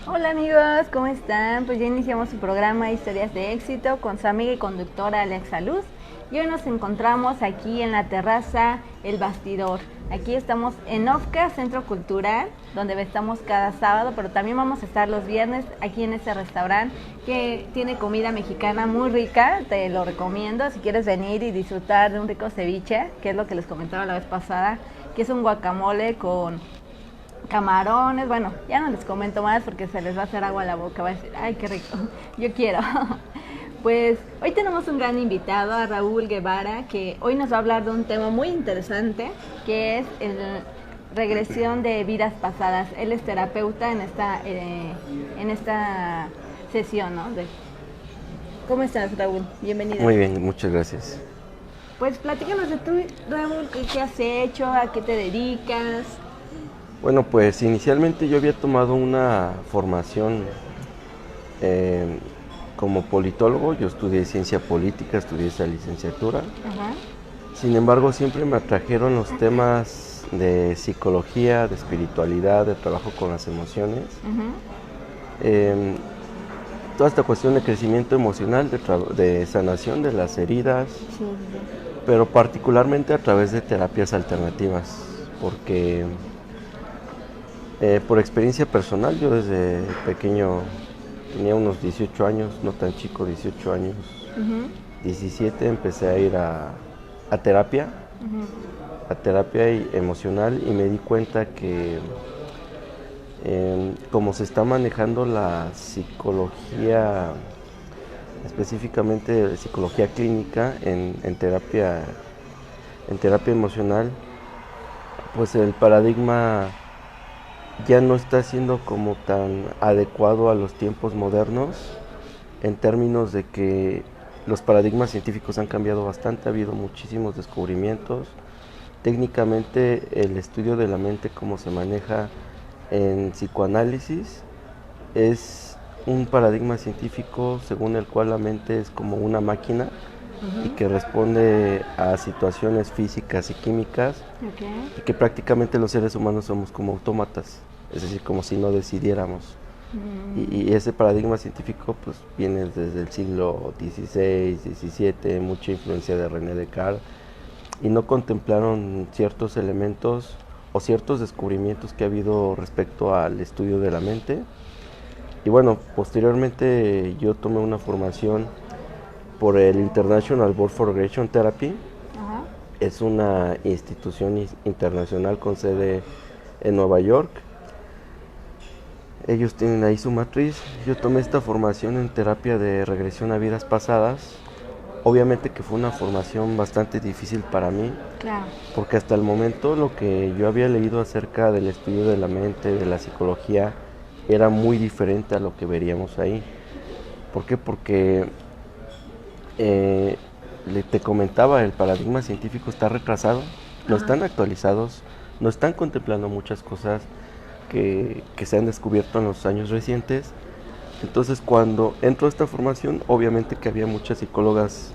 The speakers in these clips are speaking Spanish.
Hola amigos, ¿cómo están? Pues ya iniciamos su programa Historias de Éxito con su amiga y conductora Alexa Luz y hoy nos encontramos aquí en la terraza El Bastidor. Aquí estamos en OFCA, Centro Cultural, donde estamos cada sábado, pero también vamos a estar los viernes aquí en este restaurante que tiene comida mexicana muy rica, te lo recomiendo si quieres venir y disfrutar de un rico ceviche, que es lo que les comentaba la vez pasada, que es un guacamole con camarones, bueno, ya no les comento más porque se les va a hacer agua a la boca, va a decir, ay, qué rico, yo quiero. Pues hoy tenemos un gran invitado, a Raúl Guevara, que hoy nos va a hablar de un tema muy interesante, que es regresión de vidas pasadas. Él es terapeuta en esta sesión, ¿no? ¿Cómo estás, Raúl? Bienvenido. Muy bien, muchas gracias. Pues platícanos de tú, Raúl, qué has hecho, a qué te dedicas. Bueno, pues inicialmente yo había tomado una formación eh, como politólogo. Yo estudié ciencia política, estudié esa licenciatura. Ajá. Sin embargo, siempre me atrajeron los temas de psicología, de espiritualidad, de trabajo con las emociones. Eh, Toda esta cuestión de crecimiento emocional, de sanación de las heridas, Sí, sí, sí. pero particularmente a través de terapias alternativas, porque por experiencia personal, yo desde pequeño tenía unos 18 años, no tan chico, 18 años, 17, empecé a ir a terapia, a terapia emocional, y me di cuenta que como se está manejando la psicología, específicamente psicología clínica en terapia emocional, pues el paradigma ya no está siendo como tan adecuado a los tiempos modernos, en términos de que los paradigmas científicos han cambiado bastante, ha habido muchísimos descubrimientos. Técnicamente el estudio de la mente, como se maneja en psicoanálisis, es un paradigma científico según el cual la mente es como una máquina y que responde a situaciones físicas y químicas, Okay. y que prácticamente los seres humanos somos como autómatas, es decir, como si no decidiéramos. Y ese paradigma científico pues viene desde el siglo XVI, XVII, mucha influencia de René Descartes, y no contemplaron ciertos elementos o ciertos descubrimientos que ha habido respecto al estudio de la mente. Y bueno, posteriormente yo tomé una formación por el International Board for Regression Therapy. Ajá. Es una institución internacional con sede en Nueva York. Ellos tienen ahí su matriz. Yo tomé esta formación en terapia de regresión a vidas pasadas. Obviamente que fue una formación bastante difícil para mí, Claro. porque hasta el momento lo que yo había leído acerca del estudio de la mente, de la psicología, era muy diferente a lo que veríamos ahí. ¿Por qué? Porque te comentaba, el paradigma científico está retrasado, no están actualizados, no están contemplando muchas cosas que se han descubierto en los años recientes. Entonces, cuando entro a esta formación, obviamente que había muchas psicólogas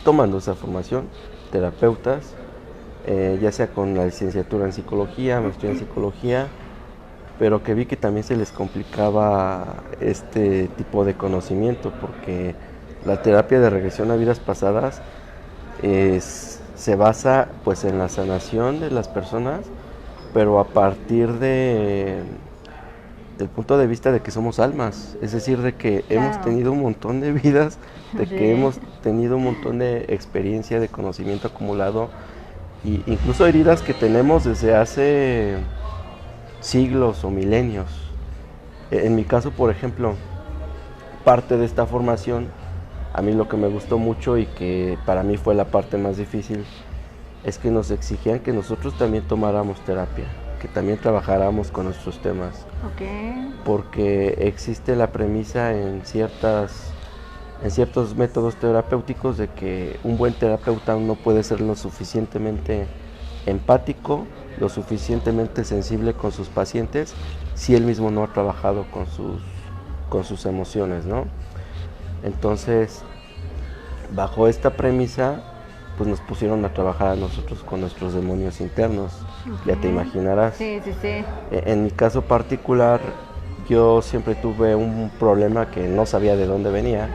tomando esa formación, terapeutas, ya sea con la licenciatura en psicología, maestría en psicología, pero que vi que también se les complicaba este tipo de conocimiento, porque la terapia de regresión a vidas pasadas se basa pues en la sanación de las personas, pero a partir del punto de vista de que somos almas, es decir, de que hemos Claro. tenido un montón de vidas, de que Sí. hemos tenido un montón de experiencia, de conocimiento acumulado, y incluso heridas que tenemos desde hace siglos o milenios. En mi caso, por ejemplo, parte de esta formación, a mí lo que me gustó mucho y que para mí fue la parte más difícil, es que nos exigían que nosotros también tomáramos terapia, que también trabajáramos con nuestros temas, Ok. porque existe la premisa en ciertos métodos terapéuticos de que un buen terapeuta no puede ser lo suficientemente empático, lo suficientemente sensible con sus pacientes, si él mismo no ha trabajado con sus emociones, ¿no? Entonces, bajo esta premisa, pues nos pusieron a trabajar a nosotros con nuestros demonios internos, ya te Ok. imaginarás. Sí, sí, sí. En mi caso particular, yo siempre tuve un problema que no sabía de dónde venía.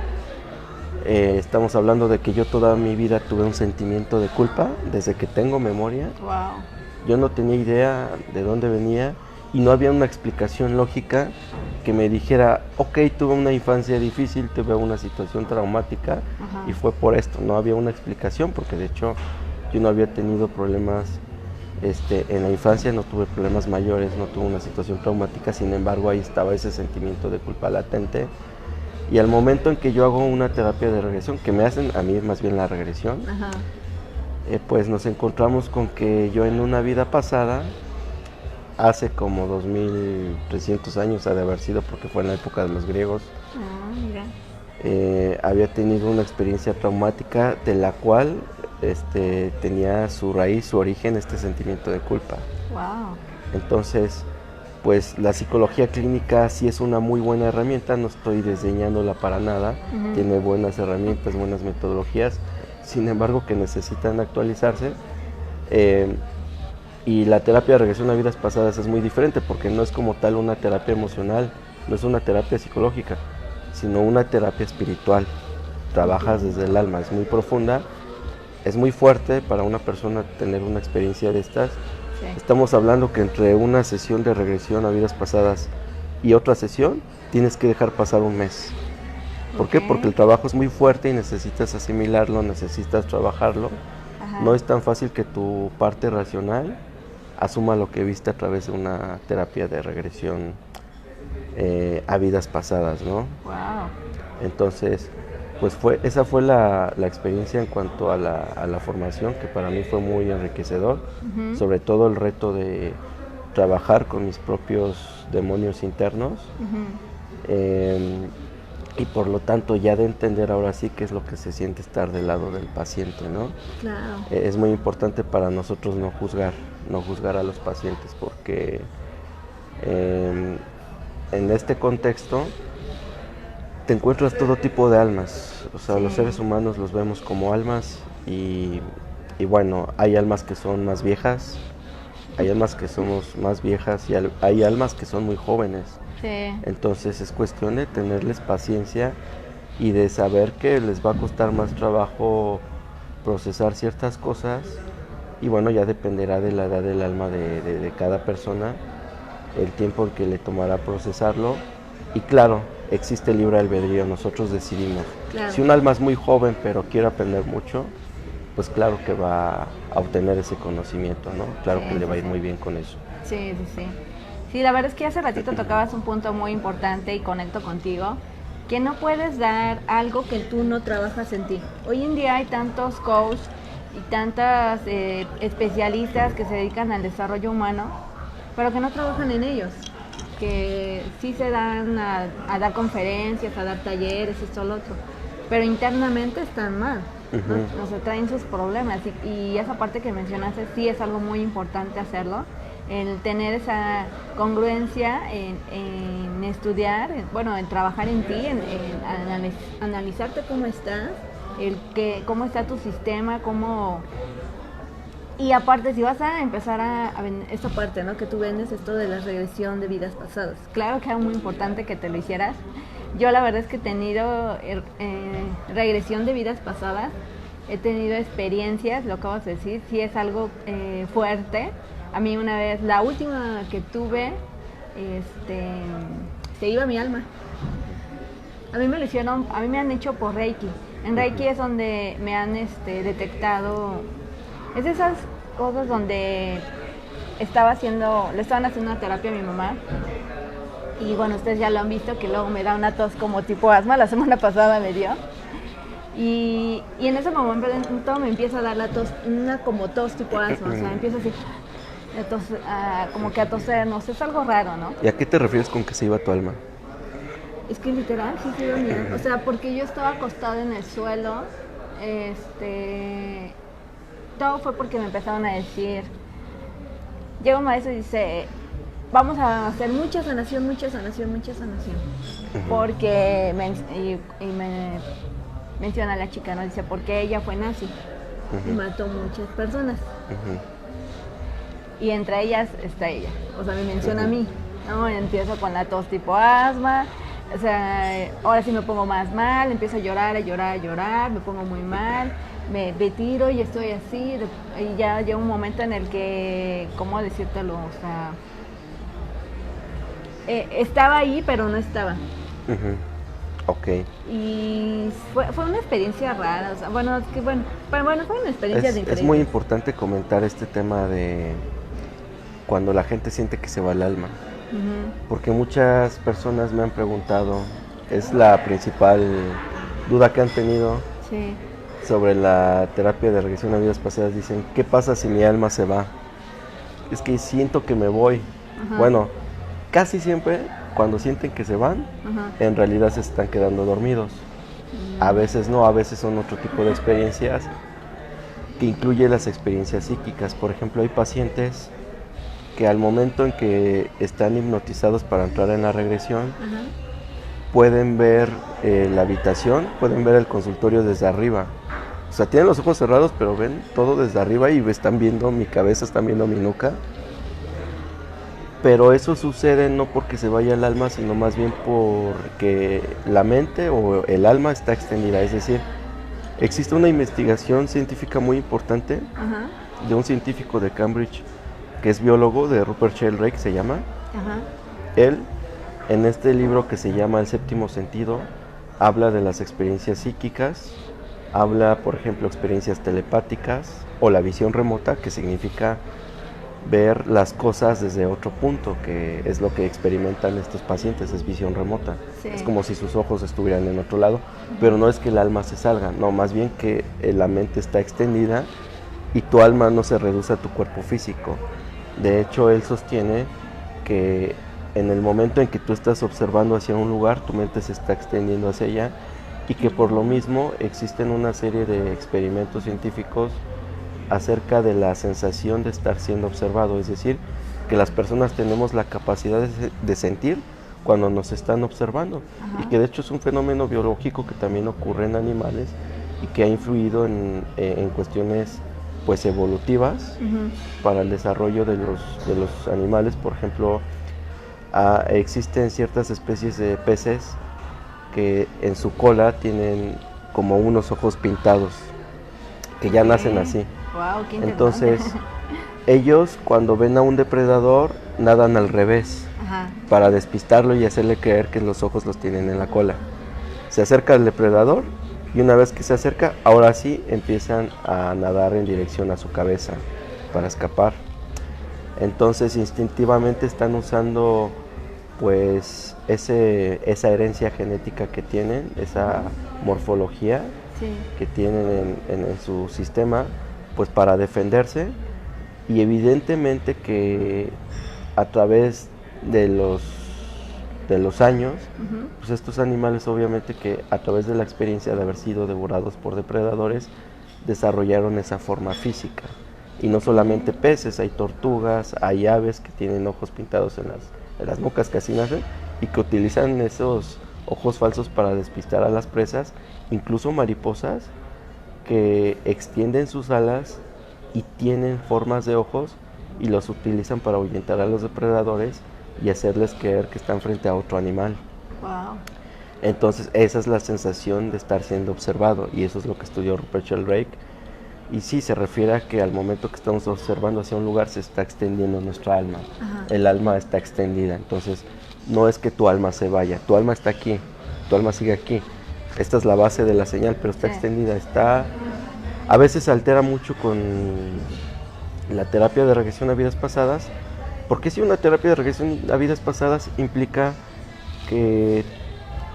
Estamos hablando de que yo toda mi vida tuve un sentimiento de culpa desde que tengo memoria. Wow. Yo no tenía idea de dónde venía y no había una explicación lógica que me dijera, ok, tuve una infancia difícil, tuve una situación traumática. Ajá. Y fue por esto. No había una explicación porque de hecho yo no había tenido problemas en la infancia, no tuve problemas mayores, no tuve una situación traumática. Sin embargo, ahí estaba ese sentimiento de culpa latente. Y al momento en que yo hago una terapia de regresión, que me hacen a mí más bien la regresión, Ajá. Pues nos encontramos con que yo en una vida pasada, hace como 2300 años ha de haber sido, porque fue en la época de los griegos, Mira. había tenido una experiencia traumática de la cual tenía su raíz, su origen, este sentimiento de culpa. Wow. Entonces, pues la psicología clínica sí es una muy buena herramienta, no estoy desdeñándola para nada, tiene buenas herramientas, buenas metodologías, sin embargo que necesitan actualizarse. Y la terapia de regresión a vidas pasadas es muy diferente porque no es como tal una terapia emocional, no es una terapia psicológica, sino una terapia espiritual. Trabajas desde el alma, es muy profunda, es muy fuerte para una persona tener una experiencia de estas. Sí. Estamos hablando que entre una sesión de regresión a vidas pasadas y otra sesión tienes que dejar pasar un mes. ¿Por qué? Porque el trabajo es muy fuerte y necesitas asimilarlo, necesitas trabajarlo. Ajá. No es tan fácil que tu parte racional asuma lo que viste a través de una terapia de regresión a vidas pasadas, ¿no? Wow. Entonces, pues esa fue la experiencia en cuanto a la formación, que para mí fue muy enriquecedor, sobre todo el reto de trabajar con mis propios demonios internos. Y por lo tanto ya de entender ahora sí qué es lo que se siente estar del lado del paciente, ¿no? Claro. Es muy importante para nosotros no juzgar a los pacientes porque en este contexto te encuentras todo tipo de almas, o sea, los seres humanos los vemos como almas y bueno, hay almas que son más viejas, hay almas que somos más viejas y hay almas que son muy jóvenes. Sí. Entonces es cuestión de tenerles paciencia y de saber que les va a costar más trabajo procesar ciertas cosas y bueno, ya dependerá de la edad del alma de cada persona, el tiempo en que le tomará procesarlo y claro, existe el libre albedrío, nosotros decidimos. Claro. Si un alma es muy joven pero quiere aprender mucho, pues claro que va a obtener ese conocimiento, ¿no? Claro que le va a ir muy bien con eso. Sí, sí, sí. Sí, la verdad es que hace ratito tocabas un punto muy importante y conecto contigo, que no puedes dar algo que tú no trabajas en ti. Hoy en día hay tantos coaches y tantas especialistas que se dedican al desarrollo humano, pero que no trabajan en ellos, que sí se dan a dar conferencias, a dar talleres, esto, lo otro, pero internamente están mal, ¿no? Se traen sus problemas y esa parte que mencionaste sí es algo muy importante hacerlo, el tener esa congruencia en estudiar, en trabajar en ti, en analizarte cómo estás, cómo está tu sistema, y aparte si vas a empezar a esta parte, ¿no? Que tú vendes esto de la regresión de vidas pasadas, claro que era muy importante que te lo hicieras. Yo la verdad es que he tenido regresión de vidas pasadas, he tenido experiencias, lo acabas de decir, sí es algo fuerte. A mí una vez, la última que tuve, se iba mi alma. A mí me lo hicieron, a mí me han hecho por Reiki. En Reiki es donde me han detectado, es de esas cosas donde le estaban haciendo una terapia a mi mamá. Y bueno, ustedes ya lo han visto, que luego me da una tos como tipo asma, la semana pasada me dio. Y en ese momento me empieza a dar la tos, una como tos tipo asma, o sea, empieza así, como que a toser, no sé, es algo raro, ¿no? ¿Y a qué te refieres con que se iba tu alma? Es que literal, sí se iba mi alma, o sea, porque yo estaba acostada en el suelo, todo fue porque me empezaron a decir, llega un maestro y dice, vamos a hacer mucha sanación, porque me menciona la chica, ¿no? Dice, porque ella fue nazi y mató muchas personas. Y entre ellas está ella, o sea, me menciona a mí. ¿no? Empiezo con la tos tipo asma, o sea, ahora sí me pongo más mal, empiezo a llorar, a llorar, a llorar, me pongo muy mal, me tiro y estoy así, y ya llega un momento en el que, ¿cómo decírtelo? O sea, estaba ahí, pero no estaba. Ok. Y fue una experiencia rara, o sea, bueno, fue una experiencia diferente. Es muy importante comentar este tema de cuando la gente siente que se va el alma. Porque muchas personas me han preguntado, es la principal duda que han tenido sobre la terapia de regresión a vidas pasadas. Dicen, ¿qué pasa si mi alma se va? Es que siento que me voy. Bueno, casi siempre cuando sienten que se van, en realidad se están quedando dormidos. A veces no, a veces son otro tipo de experiencias que incluye las experiencias psíquicas. Por ejemplo, hay pacientes que al momento en que están hipnotizados para entrar en la regresión, pueden ver la habitación, pueden ver el consultorio desde arriba. O sea, tienen los ojos cerrados, pero ven todo desde arriba y están viendo mi cabeza, están viendo mi nuca. Pero eso sucede no porque se vaya el alma, sino más bien porque la mente o el alma está extendida. Es decir, existe una investigación científica muy importante de un científico de Cambridge que es biólogo, de Rupert Sheldrake se llama. Él, en este libro que se llama El Séptimo Sentido, habla de las experiencias psíquicas, habla, por ejemplo, experiencias telepáticas o la visión remota, que significa ver las cosas desde otro punto, que es lo que experimentan estos pacientes, es visión remota. Es como si sus ojos estuvieran en otro lado, pero no es que el alma se salga, no, más bien que la mente está extendida y tu alma no se reduce a tu cuerpo físico. De hecho, él sostiene que en el momento en que tú estás observando hacia un lugar, tu mente se está extendiendo hacia allá, y que por lo mismo existen una serie de experimentos científicos acerca de la sensación de estar siendo observado. Es decir, que las personas tenemos la capacidad de sentir cuando nos están observando, y que de hecho es un fenómeno biológico que también ocurre en animales y que ha influido en cuestiones pues evolutivas para el desarrollo de los animales. Por ejemplo, existen ciertas especies de peces que en su cola tienen como unos ojos pintados, que ya nacen así. Wow, qué interesante. Entonces, ellos cuando ven a un depredador nadan al revés para despistarlo y hacerle creer que los ojos los tienen en la cola. Se acerca al depredador y una vez que se acerca, ahora sí empiezan a nadar en dirección a su cabeza para escapar. Entonces instintivamente están usando pues esa herencia genética que tienen, esa morfología que tienen en su sistema, pues para defenderse. Y evidentemente que a través de los años, pues estos animales obviamente que a través de la experiencia de haber sido devorados por depredadores, desarrollaron esa forma física. Y no solamente peces, hay tortugas, hay aves que tienen ojos pintados en las nucas que así nacen y que utilizan esos ojos falsos para despistar a las presas, incluso mariposas que extienden sus alas y tienen formas de ojos y los utilizan para ahuyentar a los depredadores y hacerles creer que están frente a otro animal. Wow. Entonces esa es la sensación de estar siendo observado, y eso es lo que estudió Rupert Sheldrake. Y sí, se refiere a que al momento que estamos observando hacia un lugar se está extendiendo nuestra alma. El alma está extendida, entonces no es que tu alma se vaya, tu alma está aquí, tu alma sigue aquí. Esta es la base de la señal, pero está extendida, a veces altera mucho con la terapia de regresión a vidas pasadas, porque si una terapia de regresión a vidas pasadas implica que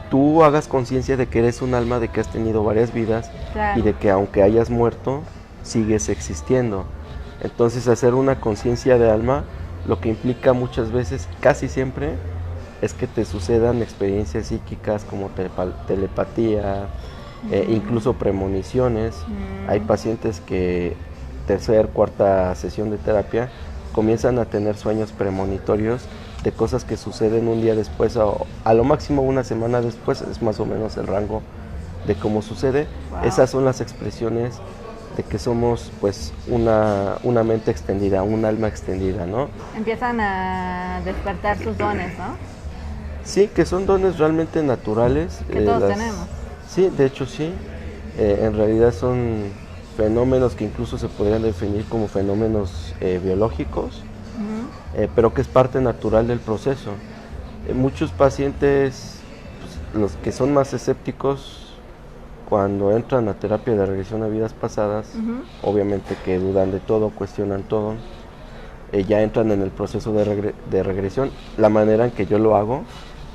tú hagas conciencia de que eres un alma, de que has tenido varias vidas y de que aunque hayas muerto, sigues existiendo. Entonces hacer una conciencia de alma lo que implica muchas veces, casi siempre, es que te sucedan experiencias psíquicas como telepatía, incluso premoniciones. Hay pacientes que tercera, cuarta sesión de terapia comienzan a tener sueños premonitorios de cosas que suceden un día después o a lo máximo una semana después, es más o menos el rango de cómo sucede. Esas son las expresiones de que somos pues una mente extendida, un alma extendida, ¿no? Empiezan a despertar sus dones, ¿no? Sí, que son dones realmente naturales. Que todos tenemos. Sí, de hecho sí. En realidad son fenómenos que incluso se podrían definir como fenómenos biológicos, pero que es parte natural del proceso. Muchos pacientes, pues, los que son más escépticos, cuando entran a terapia de regresión a vidas pasadas, obviamente que dudan de todo, cuestionan todo, ya entran en el proceso de regresión. La manera en que yo lo hago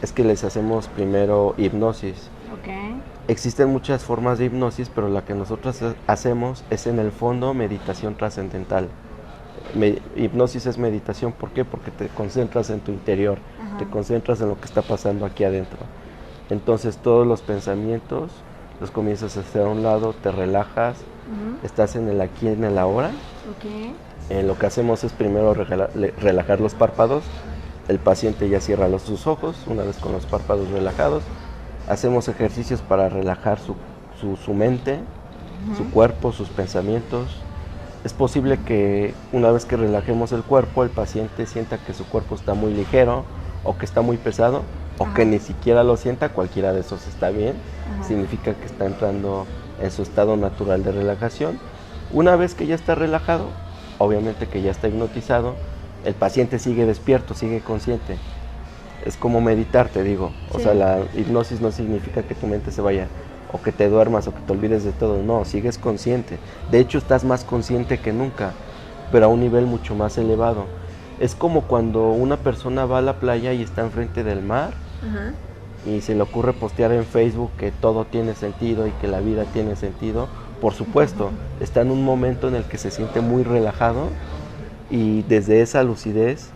es que les hacemos primero hipnosis. Okay. Existen muchas formas de hipnosis, pero la que nosotros hacemos es en el fondo meditación trascendental. Hipnosis es meditación, ¿por qué? Porque te concentras en tu interior, te concentras en lo que está pasando aquí adentro. Entonces todos los pensamientos los comienzas a hacer a un lado, te relajas, estás en el aquí, en el ahora. Okay. Lo que hacemos es primero relajar los párpados. El paciente ya cierra sus ojos, una vez con los párpados relajados. Hacemos ejercicios para relajar su mente, su cuerpo, sus pensamientos. Es posible que una vez que relajemos el cuerpo, el paciente sienta que su cuerpo está muy ligero o que está muy pesado o que ni siquiera lo sienta. Cualquiera de esos está bien. Significa que está entrando en su estado natural de relajación. Una vez que ya está relajado, obviamente que ya está hipnotizado, el paciente sigue despierto, sigue consciente. Es como meditar, te digo. O sea, la hipnosis no significa que tu mente se vaya, o que te duermas, o que te olvides de todo. No, sigues consciente. De hecho, estás más consciente que nunca, pero a un nivel mucho más elevado. Es como cuando una persona va a la playa y está enfrente del mar, y se le ocurre postear en Facebook que todo tiene sentido y que la vida tiene sentido. Por supuesto, está en un momento en el que se siente muy relajado, y desde esa lucidez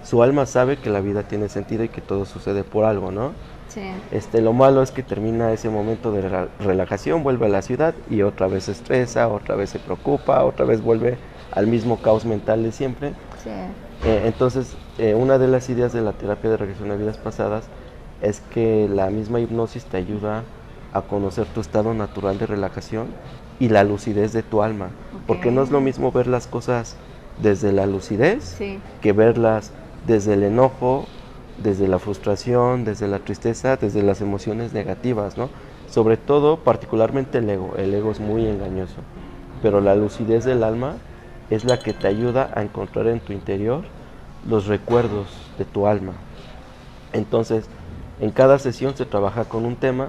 su alma sabe que la vida tiene sentido y que todo sucede por algo, ¿no? Sí. Lo malo es que termina ese momento de relajación, vuelve a la ciudad y otra vez se estresa, otra vez se preocupa, otra vez vuelve al mismo caos mental de siempre. Sí. Entonces, una de las ideas de la terapia de regresión a vidas pasadas es que la misma hipnosis te ayuda a conocer tu estado natural de relajación y la lucidez de tu alma. Porque no es lo mismo ver las cosas desde la lucidez que verlas desde el enojo, desde la frustración, desde la tristeza, desde las emociones negativas, ¿no? Sobre todo, particularmente el ego. El ego es muy engañoso, pero la lucidez del alma es la que te ayuda a encontrar en tu interior los recuerdos de tu alma. Entonces, en cada sesión se trabaja con un tema.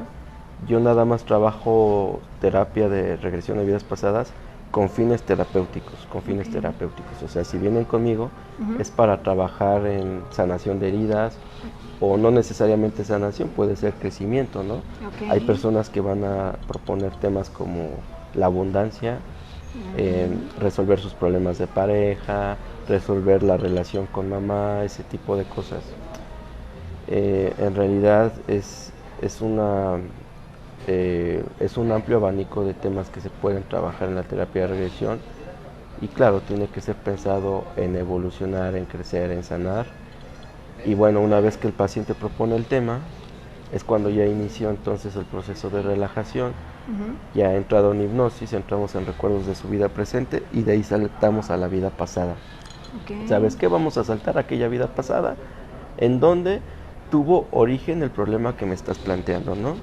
Yo nada más trabajo terapia de regresión a vidas pasadas con fines terapéuticos, O sea, si vienen conmigo es para trabajar en sanación de heridas, o no necesariamente sanación, puede ser crecimiento, ¿no? Hay personas que van a proponer temas como la abundancia, resolver sus problemas de pareja, resolver la relación con mamá, ese tipo de cosas. En realidad es un amplio abanico de temas que se pueden trabajar en la terapia de regresión, y claro, tiene que ser pensado en evolucionar, en crecer, en sanar. Y bueno, una vez que el paciente propone el tema, es cuando ya inició entonces el proceso de relajación. Ya ha entrado en hipnosis, entramos en recuerdos de su vida presente y de ahí saltamos a la vida pasada. ¿Sabes qué? Vamos a saltar a aquella vida pasada en donde tuvo origen el problema que me estás planteando, ¿no?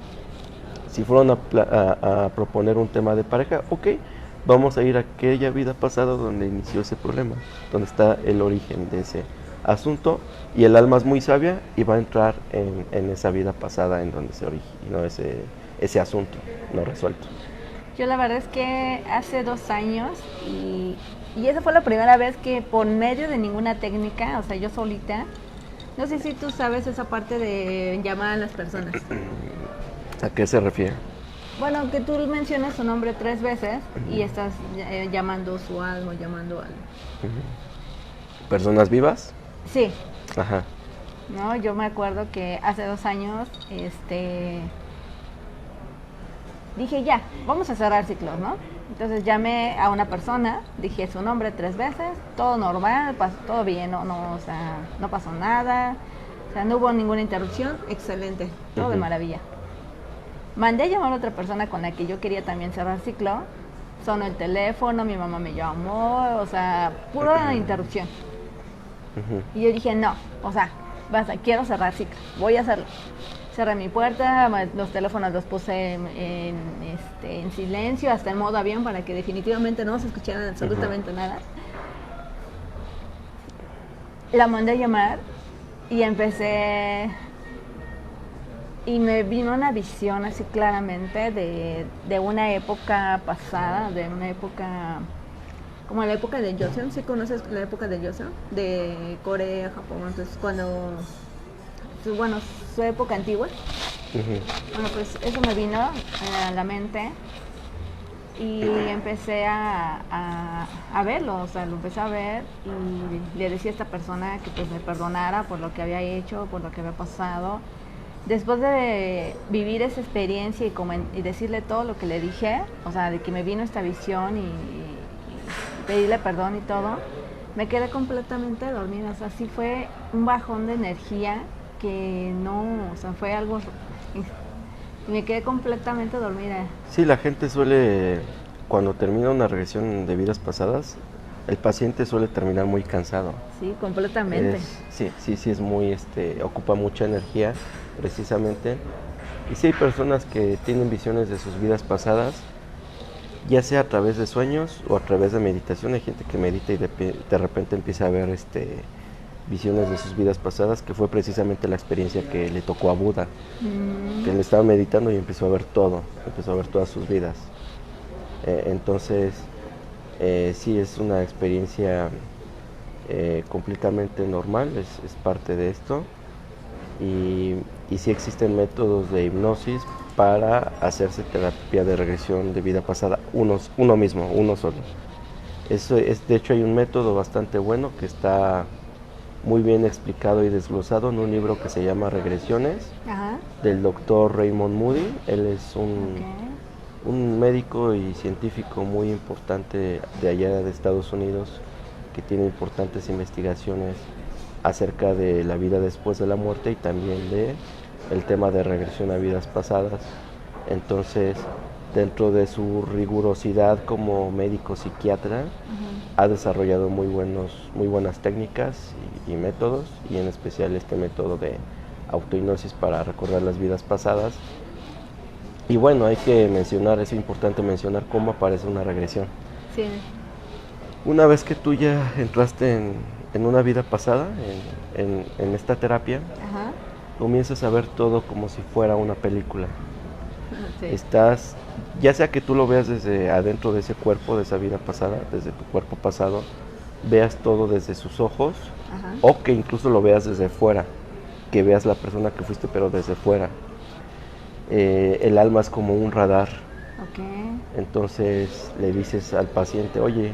Si fueron a proponer un tema de pareja, ok, vamos a ir a aquella vida pasada donde inició ese problema, donde está el origen de ese asunto, y el alma es muy sabia y va a entrar en esa vida pasada en donde se originó ese asunto no resuelto. Yo la verdad es que hace 2 años, y esa fue la primera vez que por medio de ninguna técnica, o sea, yo solita, no sé si tú sabes esa parte de llamar a las personas. ¿A qué se refiere? Bueno, que tú mencionas su nombre 3 veces y estás llamando su alma, llamando algo. ¿Personas vivas? Sí. Ajá. No, yo me acuerdo que hace 2 años, dije ya, vamos a cerrar ciclos, ¿no? Entonces llamé a una persona, dije su nombre 3 veces, todo normal, todo bien, o sea, no pasó nada, o sea, no hubo ninguna interrupción, excelente, todo de maravilla. Mandé a llamar a otra persona con la que yo quería también cerrar ciclo, sonó el teléfono, mi mamá me llamó, o sea, pura interrupción. Y yo dije, no, o sea, basta, quiero cerrar ciclo, voy a hacerlo. Cerré mi puerta, los teléfonos los puse en silencio, hasta en modo avión, para que definitivamente no se escuchara absolutamente nada. La mandé a llamar y empecé, y me vino una visión así claramente de una época pasada, de una época, como la época de Joseon. ¿Sí conoces la época de Joseon? De Corea, Japón, entonces cuando, bueno, su época antigua. Bueno, pues eso me vino a la mente y empecé a verlo, o sea, lo empecé a ver y le decía a esta persona que pues me perdonara por lo que había hecho, por lo que había pasado. Después de vivir esa experiencia y decirle todo lo que le dije, o sea, de que me vino esta visión y pedirle perdón y todo, me quedé completamente dormida. O sea, sí fue un bajón de energía que no, o sea, fue algo, y me quedé completamente dormida. Sí, la gente suele, cuando termina una regresión de vidas pasadas, el paciente suele terminar muy cansado. Sí, completamente. Sí, es muy, ocupa mucha energía, precisamente. Y sí hay personas que tienen visiones de sus vidas pasadas, ya sea a través de sueños o a través de meditación. Hay gente que medita y de repente empieza a ver visiones de sus vidas pasadas, que fue precisamente la experiencia que le tocó a Buda, que le estaba meditando y empezó a ver todo, empezó a ver todas sus vidas. Entonces, sí es una experiencia completamente normal, es parte de esto, y sí existen métodos de hipnosis para hacerse terapia de regresión de vida pasada, uno solo. De hecho hay un método bastante bueno que está muy bien explicado y desglosado en un libro que se llama Regresiones, del doctor Raymond Moody. Él es un médico y científico muy importante de allá de Estados Unidos, que tiene importantes investigaciones acerca de la vida después de la muerte y también de el tema de regresión a vidas pasadas. Entonces, dentro de su rigurosidad como médico psiquiatra, ha desarrollado muy buenas técnicas y métodos, y en especial este método de autohipnosis para recordar las vidas pasadas. Y bueno, hay que mencionar, es importante mencionar cómo aparece una regresión. Sí. Una vez que tú ya entraste en una vida pasada, en esta terapia, comienzas a ver todo como si fuera una película. Sí. Ya sea que tú lo veas desde adentro de ese cuerpo, de esa vida pasada, desde tu cuerpo pasado, veas todo desde sus ojos, o que incluso lo veas desde fuera, que veas la persona que fuiste pero desde fuera. El alma es como un radar. Entonces le dices al paciente, oye,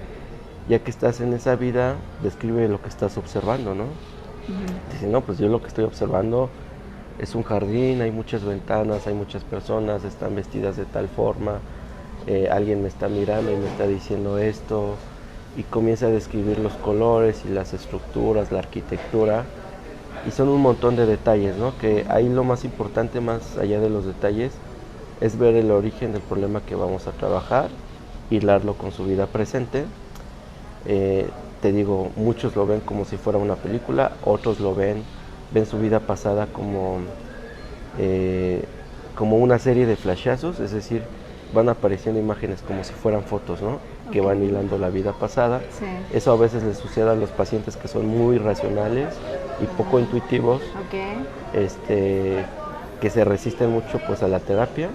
ya que estás en esa vida, describe lo que estás observando, ¿no? Dice, no, pues yo lo que estoy observando es un jardín, hay muchas ventanas, hay muchas personas, están vestidas de tal forma, alguien me está mirando y me está diciendo esto, y comienza a describir los colores y las estructuras, la arquitectura, y son un montón de detalles, ¿no? Que ahí lo más importante, más allá de los detalles, es ver el origen del problema que vamos a trabajar, hilarlo con su vida presente. Te digo, muchos lo ven como si fuera una película, otros lo ven su vida pasada como una serie de flashazos, es decir, van apareciendo imágenes como si fueran fotos, ¿no? Que van hilando la vida pasada. Sí. Eso a veces les sucede a los pacientes que son muy racionales y poco intuitivos, que se resisten mucho pues a la terapia,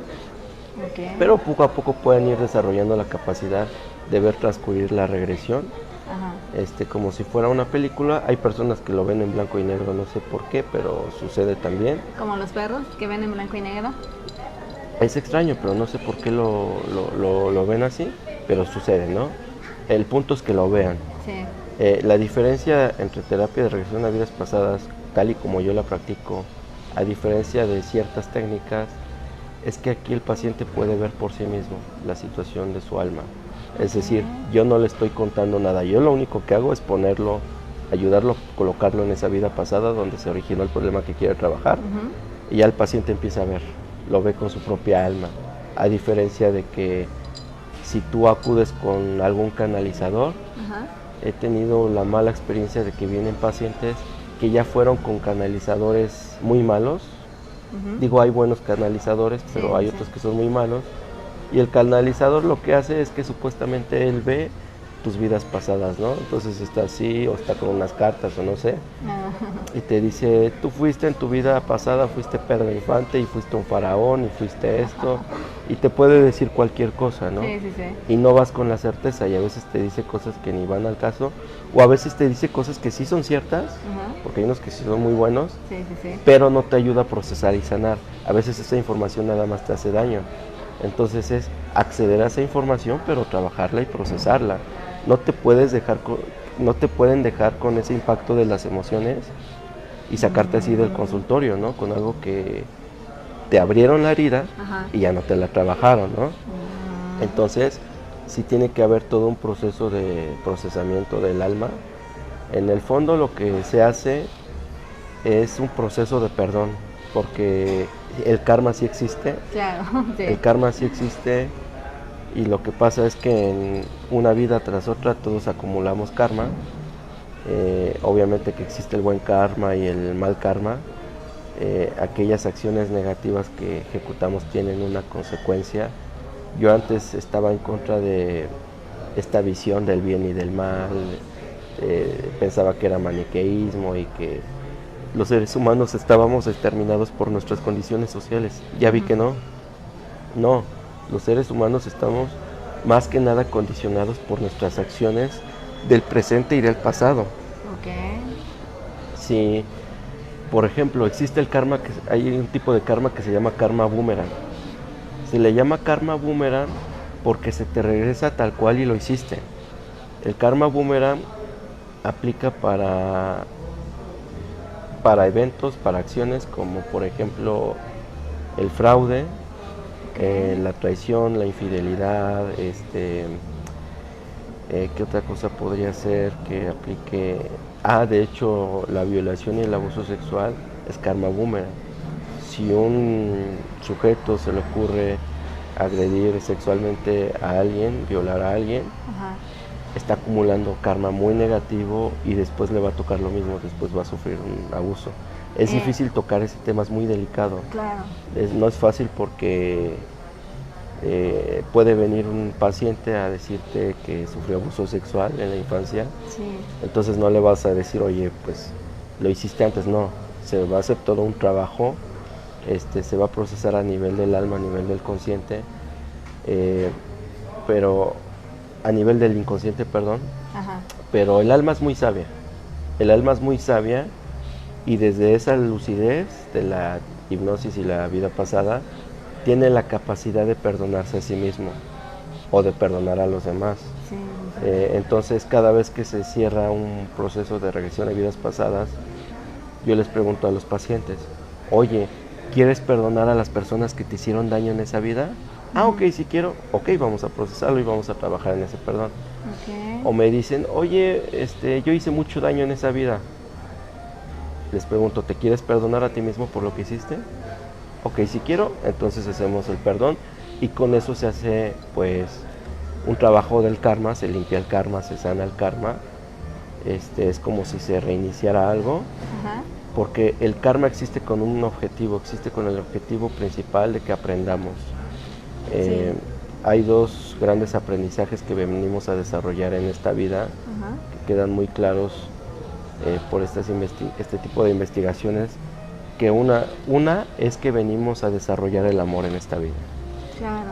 pero poco a poco pueden ir desarrollando la capacidad de ver transcurrir la regresión, como si fuera una película. Hay personas que lo ven en blanco y negro, no sé por qué, pero sucede también. Como los perros que ven en blanco y negro. Es extraño, pero no sé por qué lo ven así, pero sucede, ¿no? El punto es que lo vean. Sí. La diferencia entre terapia de regresión a vidas pasadas, tal y como yo la practico, a diferencia de ciertas técnicas, es que aquí el paciente puede ver por sí mismo la situación de su alma. Es decir, yo no le estoy contando nada, yo lo único que hago es ponerlo, ayudarlo, colocarlo en esa vida pasada donde se originó el problema que quiere trabajar, y ya el paciente empieza a ver, lo ve con su propia alma, a diferencia de que si tú acudes con algún canalizador. Ajá. He tenido la mala experiencia de que vienen pacientes que ya fueron con canalizadores muy malos. Digo, hay buenos canalizadores, pero hay otros que son muy malos. Y el canalizador lo que hace es que supuestamente él ve tus vidas pasadas, ¿no? Entonces está así, o está con unas cartas, o no sé. Y te dice, tú fuiste en tu vida pasada, fuiste Pedro Infante, y fuiste un faraón, y fuiste esto. Y te puede decir cualquier cosa, ¿no? Sí, sí, sí. Y no vas con la certeza, y a veces te dice cosas que ni van al caso, o a veces te dice cosas que sí son ciertas, porque hay unos que sí son muy buenos, Sí, sí, sí. pero no te ayuda a procesar y sanar. A veces esa información nada más te hace daño. Entonces es acceder a esa información, pero trabajarla y procesarla. No te pueden dejar con ese impacto de las emociones y sacarte así del consultorio, ¿no? Con algo que te abrieron la herida y ya no te la trabajaron, ¿no? Entonces sí tiene que haber todo un proceso de procesamiento del alma. En el fondo lo que se hace es un proceso de perdón, porque el karma sí existe. Claro, sí. El karma sí existe, y lo que pasa es que en una vida tras otra todos acumulamos karma. Obviamente que existe el buen karma y el mal karma. Aquellas acciones negativas que ejecutamos tienen una consecuencia. Yo antes estaba en contra de esta visión del bien y del mal. Pensaba que era maniqueísmo y que los seres humanos estábamos determinados por nuestras condiciones sociales. Ya vi que no. Los seres humanos estamos más que nada condicionados por nuestras acciones del presente y del pasado. Si, por ejemplo, existe el karma, hay un tipo de karma que se llama karma boomerang. Se le llama karma boomerang porque se te regresa tal cual y lo hiciste. El karma boomerang aplica para eventos, para acciones como por ejemplo el fraude, la traición, la infidelidad, ¿qué otra cosa podría ser que aplique? De hecho, la violación y el abuso sexual es karma boomerang. Si un sujeto se le ocurre agredir sexualmente a alguien, violar a alguien, está acumulando karma muy negativo y después le va a tocar lo mismo, después va a sufrir un abuso. Es difícil tocar ese tema, es muy delicado. Claro. No es fácil porque puede venir un paciente a decirte que sufrió abuso sexual en la infancia. Sí. Entonces no le vas a decir, oye, pues lo hiciste antes, no. Se va a hacer todo un trabajo, se va a procesar a nivel del alma, a nivel del consciente, pero a nivel del inconsciente, perdón. Pero el alma es muy sabia. El alma es muy sabia, y desde esa lucidez de la hipnosis y la vida pasada tiene la capacidad de perdonarse a sí mismo o de perdonar a los demás. Sí. Entonces cada vez que se cierra un proceso de regresión a vidas pasadas, yo les pregunto a los pacientes, oye, ¿quieres perdonar a las personas que te hicieron daño en esa vida? Ok, si quiero, ok, vamos a procesarlo y vamos a trabajar en ese perdón. O me dicen, oye, yo hice mucho daño en esa vida. Les pregunto, ¿te quieres perdonar a ti mismo por lo que hiciste? Ok, si quiero, entonces hacemos el perdón, y con eso se hace pues un trabajo del karma, se limpia el karma, se sana el karma. Es como si se reiniciara algo. Porque el karma existe con un objetivo, existe con el objetivo principal de que aprendamos. Hay dos grandes aprendizajes que venimos a desarrollar en esta vida, que quedan muy claros por este tipo de investigaciones, que una es que venimos a desarrollar el amor en esta vida. Claro.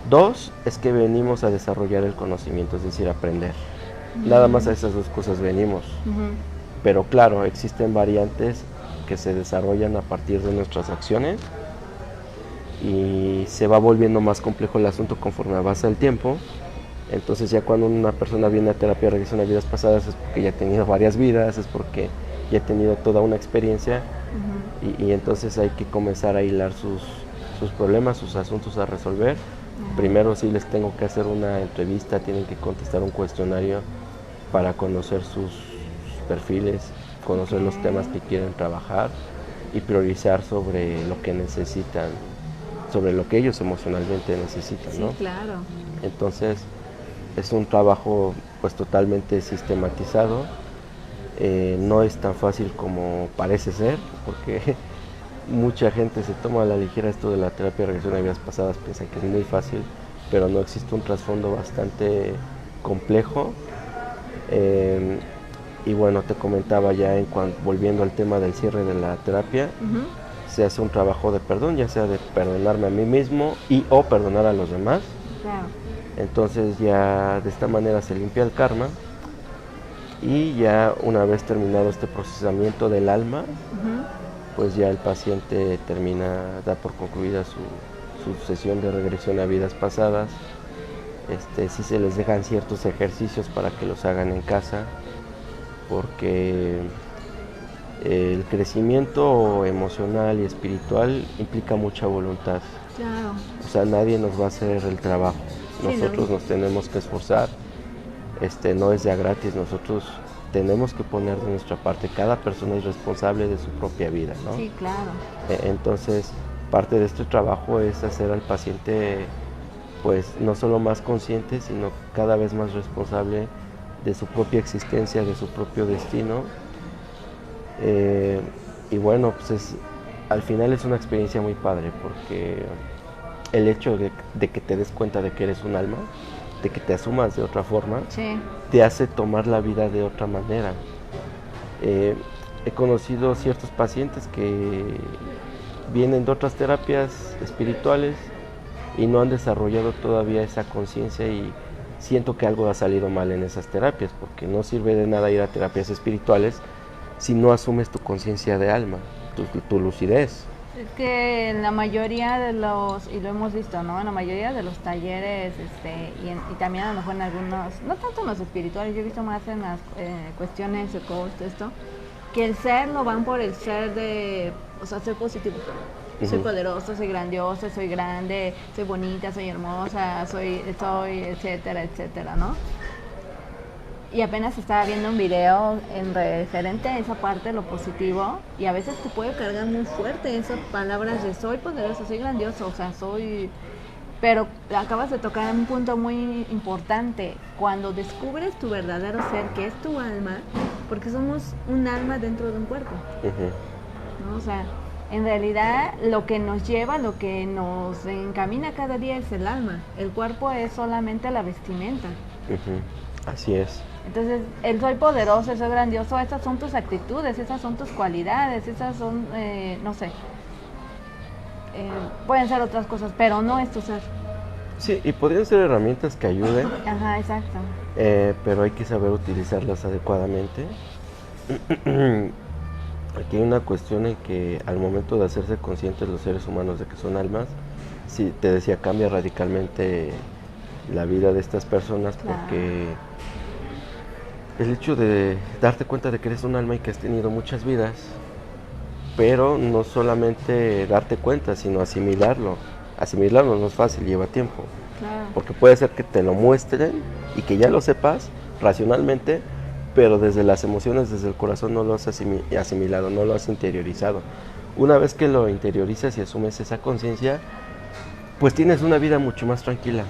Dos, es que venimos a desarrollar el conocimiento, es decir, aprender. Nada más a esas dos cosas venimos. Pero claro, existen variantes que se desarrollan a partir de nuestras acciones, y se va volviendo más complejo el asunto conforme avanza el tiempo. Entonces ya cuando una persona viene a terapia de regresión a vidas pasadas es porque ya ha tenido varias vidas, es porque ya ha tenido toda una experiencia, y entonces hay que comenzar a hilar sus problemas, sus asuntos a resolver. Primero sí les tengo que hacer una entrevista, tienen que contestar un cuestionario para conocer sus perfiles, conocer los temas que quieren trabajar y priorizar sobre lo que necesitan. sobre lo que ellos emocionalmente necesitan, Sí, ¿no? claro. Entonces es un trabajo pues totalmente sistematizado. No es tan fácil como parece ser, porque mucha gente se toma a la ligera esto de la terapia de regresión a vidas pasadas, piensan que es muy fácil, pero no, existe un trasfondo bastante complejo. Y bueno, te comentaba ya volviendo al tema del cierre de la terapia, se hace un trabajo de perdón, ya sea de perdonarme a mí mismo y o perdonar a los demás. Claro. Entonces ya de esta manera se limpia el karma y ya una vez terminado este procesamiento del alma, pues ya el paciente da por concluida su sesión de regresión a vidas pasadas. Sí se les dejan ciertos ejercicios para que los hagan en casa, porque el crecimiento emocional y espiritual implica mucha voluntad. Claro. O sea, nadie nos va a hacer el trabajo. Nosotros nos tenemos que esforzar. No es de a gratis, nosotros tenemos que poner de nuestra parte. Cada persona es responsable de su propia vida, ¿no? Sí, claro. Entonces, parte de este trabajo es hacer al paciente, pues, no solo más consciente, sino cada vez más responsable de su propia existencia, de su propio destino. Y bueno, pues al final es una experiencia muy padre, porque el hecho de que te des cuenta de que eres un alma, de que te asumas de otra forma, Sí. te hace tomar la vida de otra manera. He conocido ciertos pacientes que vienen de otras terapias espirituales y no han desarrollado todavía esa conciencia, y siento que algo ha salido mal en esas terapias, porque no sirve de nada ir a terapias espirituales si no asumes tu conciencia de alma, tu lucidez. Es que en la mayoría de los, y lo hemos visto, ¿no? En la mayoría de los talleres, y también a lo mejor en algunos, no tanto en los espirituales, yo he visto más en las cuestiones de costo, que el ser lo van por el ser de, o sea, ser positivo. Soy poderoso, soy grandioso, soy grande, soy bonita, soy hermosa, soy etcétera, etcétera, ¿no? Y apenas estaba viendo un video en referente a esa parte, lo positivo, y a veces te puede cargar muy fuerte esas palabras de soy poderoso, soy grandioso, o sea, soy... Pero acabas de tocar un punto muy importante, cuando descubres tu verdadero ser, que es tu alma, porque somos un alma dentro de un cuerpo, ¿no? O sea, en realidad lo que nos lleva, lo que nos encamina cada día es el alma, el cuerpo es solamente la vestimenta. Así es. Entonces, el soy poderoso, el soy grandioso, esas son tus actitudes, esas son tus cualidades, esas son, no sé, pueden ser otras cosas, pero no es tu ser. Sí, y podrían ser herramientas que ayuden. Ajá, exacto. Pero hay que saber utilizarlas adecuadamente. Aquí hay una cuestión en que al momento de hacerse conscientes los seres humanos de que son almas, sí, te decía, cambia radicalmente la vida de estas personas, claro. Porque el hecho de darte cuenta de que eres un alma y que has tenido muchas vidas, pero no solamente darte cuenta, sino asimilarlo. Asimilarlo no es fácil, lleva tiempo. Claro. Porque puede ser que te lo muestren y que ya lo sepas racionalmente, pero desde las emociones, desde el corazón no lo has asimilado, no lo has interiorizado. Una vez que lo interiorizas y asumes esa conciencia, pues tienes una vida mucho más tranquila.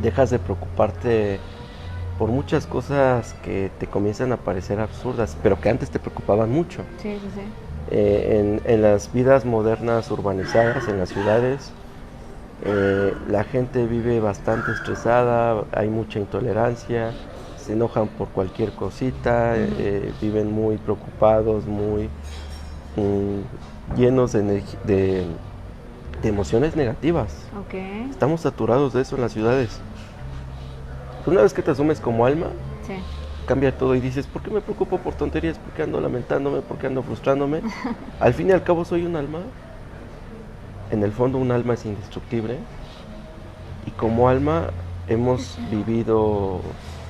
Dejas de preocuparte por muchas cosas que te comienzan a parecer absurdas, pero que antes te preocupaban mucho. Sí, sí, sí. En las vidas modernas urbanizadas, en las ciudades, la gente vive bastante estresada, hay mucha intolerancia, se enojan por cualquier cosita, viven muy preocupados, muy llenos de emociones negativas. Okay. Estamos saturados de eso en las ciudades. Una vez que te asumes como alma, sí, cambia todo y dices, ¿por qué me preocupo por tonterías? ¿Por qué ando lamentándome? ¿Por qué ando frustrándome? Al fin y al cabo soy un alma. En el fondo un alma es indestructible. Y como alma hemos vivido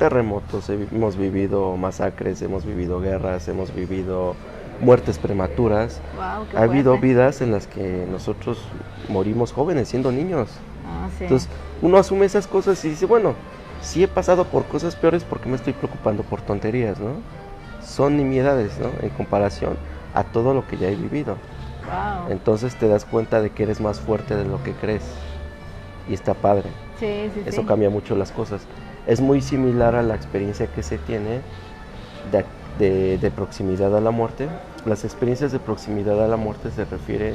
terremotos, hemos vivido masacres, hemos vivido guerras, hemos vivido muertes prematuras. Wow, ha habido vidas en las que nosotros morimos jóvenes, siendo niños. Sí. Entonces uno asume esas cosas y dice, bueno, sí he pasado por cosas peores, porque me estoy preocupando por tonterías, ¿no? Son nimiedades, ¿no? En comparación a todo lo que ya he vivido. Wow. Entonces te das cuenta de que eres más fuerte de lo que crees. Y está padre. Sí, sí, Eso sí. cambia mucho las cosas. Es muy similar a la experiencia que se tiene de proximidad a la muerte. Las experiencias de proximidad a la muerte se refiere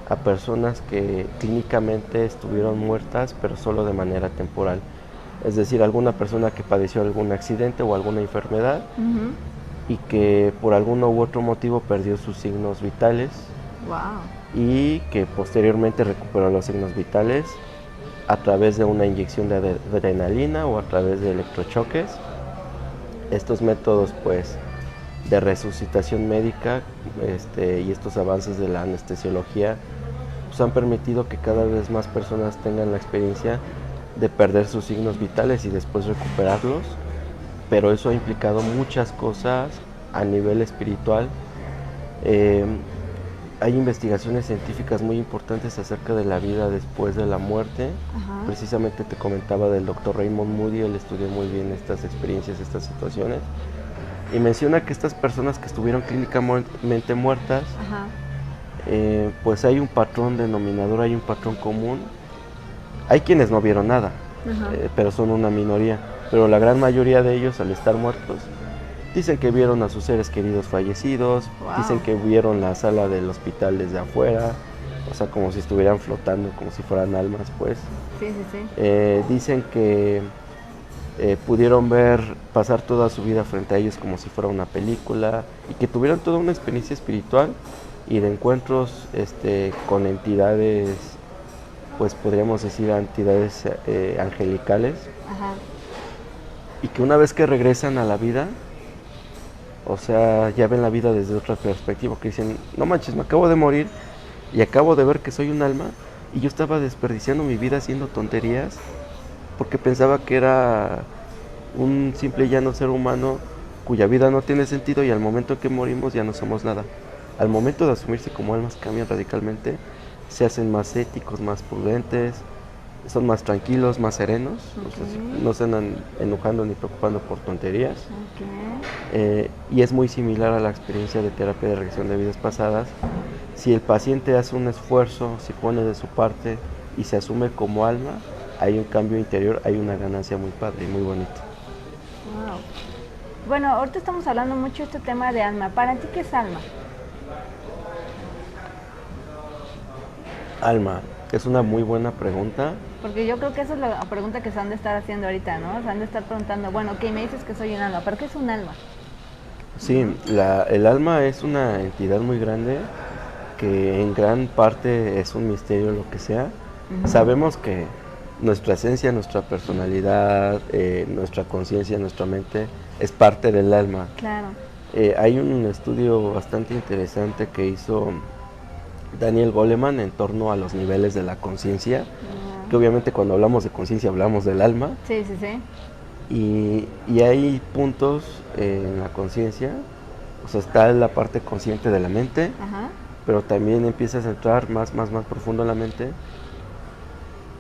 a personas que clínicamente estuvieron muertas, pero solo de manera temporal. Es decir, alguna persona que padeció algún accidente o alguna enfermedad Ujú. y que por algún u otro motivo perdió sus signos vitales Wow. y que posteriormente recuperó los signos vitales a través de una inyección de adrenalina o a través de electrochoques. Estos métodos pues de resucitación médica y estos avances de la anestesiología pues, han permitido que cada vez más personas tengan la experiencia de perder sus signos vitales y después recuperarlos, pero eso ha implicado muchas cosas a nivel espiritual. Hay investigaciones científicas muy importantes acerca de la vida después de la muerte. Ajá. Precisamente te comentaba del doctor Raymond Moody, él estudió muy bien estas experiencias, estas situaciones, y menciona que estas personas que estuvieron clínicamente muertas, Ajá. pues hay un patrón denominador, hay un patrón común. Hay quienes no vieron nada, Ajá. pero son una minoría, pero la gran mayoría de ellos al estar muertos dicen que vieron a sus seres queridos fallecidos, Wow. dicen que vieron la sala del hospital desde afuera, o sea, como si estuvieran flotando, como si fueran almas, pues. Sí, sí, sí. Dicen que pudieron ver pasar toda su vida frente a ellos como si fuera una película y que tuvieron toda una experiencia espiritual y de encuentros con entidades, pues podríamos decir entidades angelicales, Ajá. y que una vez que regresan a la vida, o sea, ya ven la vida desde otra perspectiva, que dicen, no manches, me acabo de morir y acabo de ver que soy un alma y yo estaba desperdiciando mi vida haciendo tonterías porque pensaba que era un simple y llano ser humano cuya vida no tiene sentido y al momento en que morimos ya no somos nada. Al momento de asumirse como almas cambian radicalmente, se hacen más éticos, más prudentes, son más tranquilos, más serenos, Ok. no se andan enojando ni preocupando por tonterías. Ok. Y es muy similar a la experiencia de terapia de regresión de vidas pasadas. Si el paciente hace un esfuerzo, si pone de su parte y se asume como alma, hay un cambio interior, hay una ganancia muy padre y muy bonita. Wow. Bueno, ahorita estamos hablando mucho de este tema de alma. ¿Para ti qué es alma? Alma, es una muy buena pregunta. Porque yo creo que esa es la pregunta que se han de estar haciendo ahorita, ¿no? Se han de estar preguntando, bueno, ok, me dices que soy un alma, ¿pero qué es un alma? Sí, el alma es una entidad muy grande que en gran parte es un misterio lo que sea. Sabemos que nuestra esencia, nuestra personalidad, nuestra conciencia, nuestra mente es parte del alma. Claro. Hay un estudio bastante interesante que hizo Daniel Goleman en torno a los niveles de la conciencia, que obviamente cuando hablamos de conciencia hablamos del alma, Sí, sí, sí. y hay puntos en la conciencia, o sea, está la parte consciente de la mente, Ajá. pero también empiezas a entrar más profundo en la mente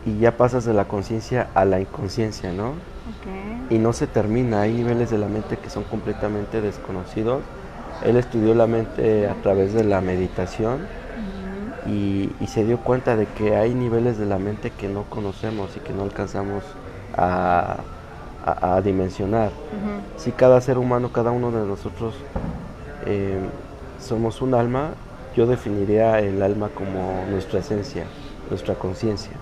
y ya pasas de la conciencia a la inconsciencia, ¿no? Ok. Y no se termina, hay niveles de la mente que son completamente desconocidos. Él estudió la mente a través de la meditación y se dio cuenta de que hay niveles de la mente que no conocemos y que no alcanzamos a dimensionar. Si cada ser humano, cada uno de nosotros somos un alma, yo definiría el alma como nuestra esencia, nuestra conciencia,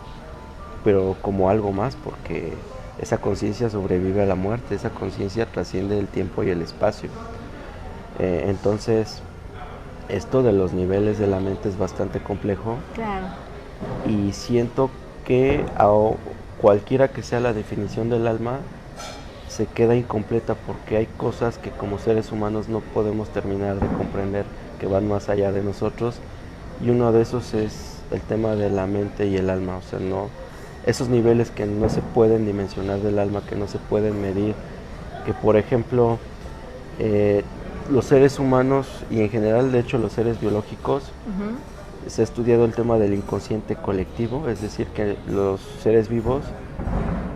pero como algo más, porque esa conciencia sobrevive a la muerte, esa conciencia trasciende el tiempo y el espacio. Entonces, esto de los niveles de la mente es bastante complejo. Claro. Y siento que cualquiera que sea la definición del alma, se queda incompleta porque hay cosas que como seres humanos no podemos terminar de comprender, que van más allá de nosotros, y uno de esos es el tema de la mente y el alma, o sea, no, esos niveles que no se pueden dimensionar del alma, que no se pueden medir, que por ejemplo los seres humanos y en general de hecho los seres biológicos, se ha estudiado el tema del inconsciente colectivo, es decir que los seres vivos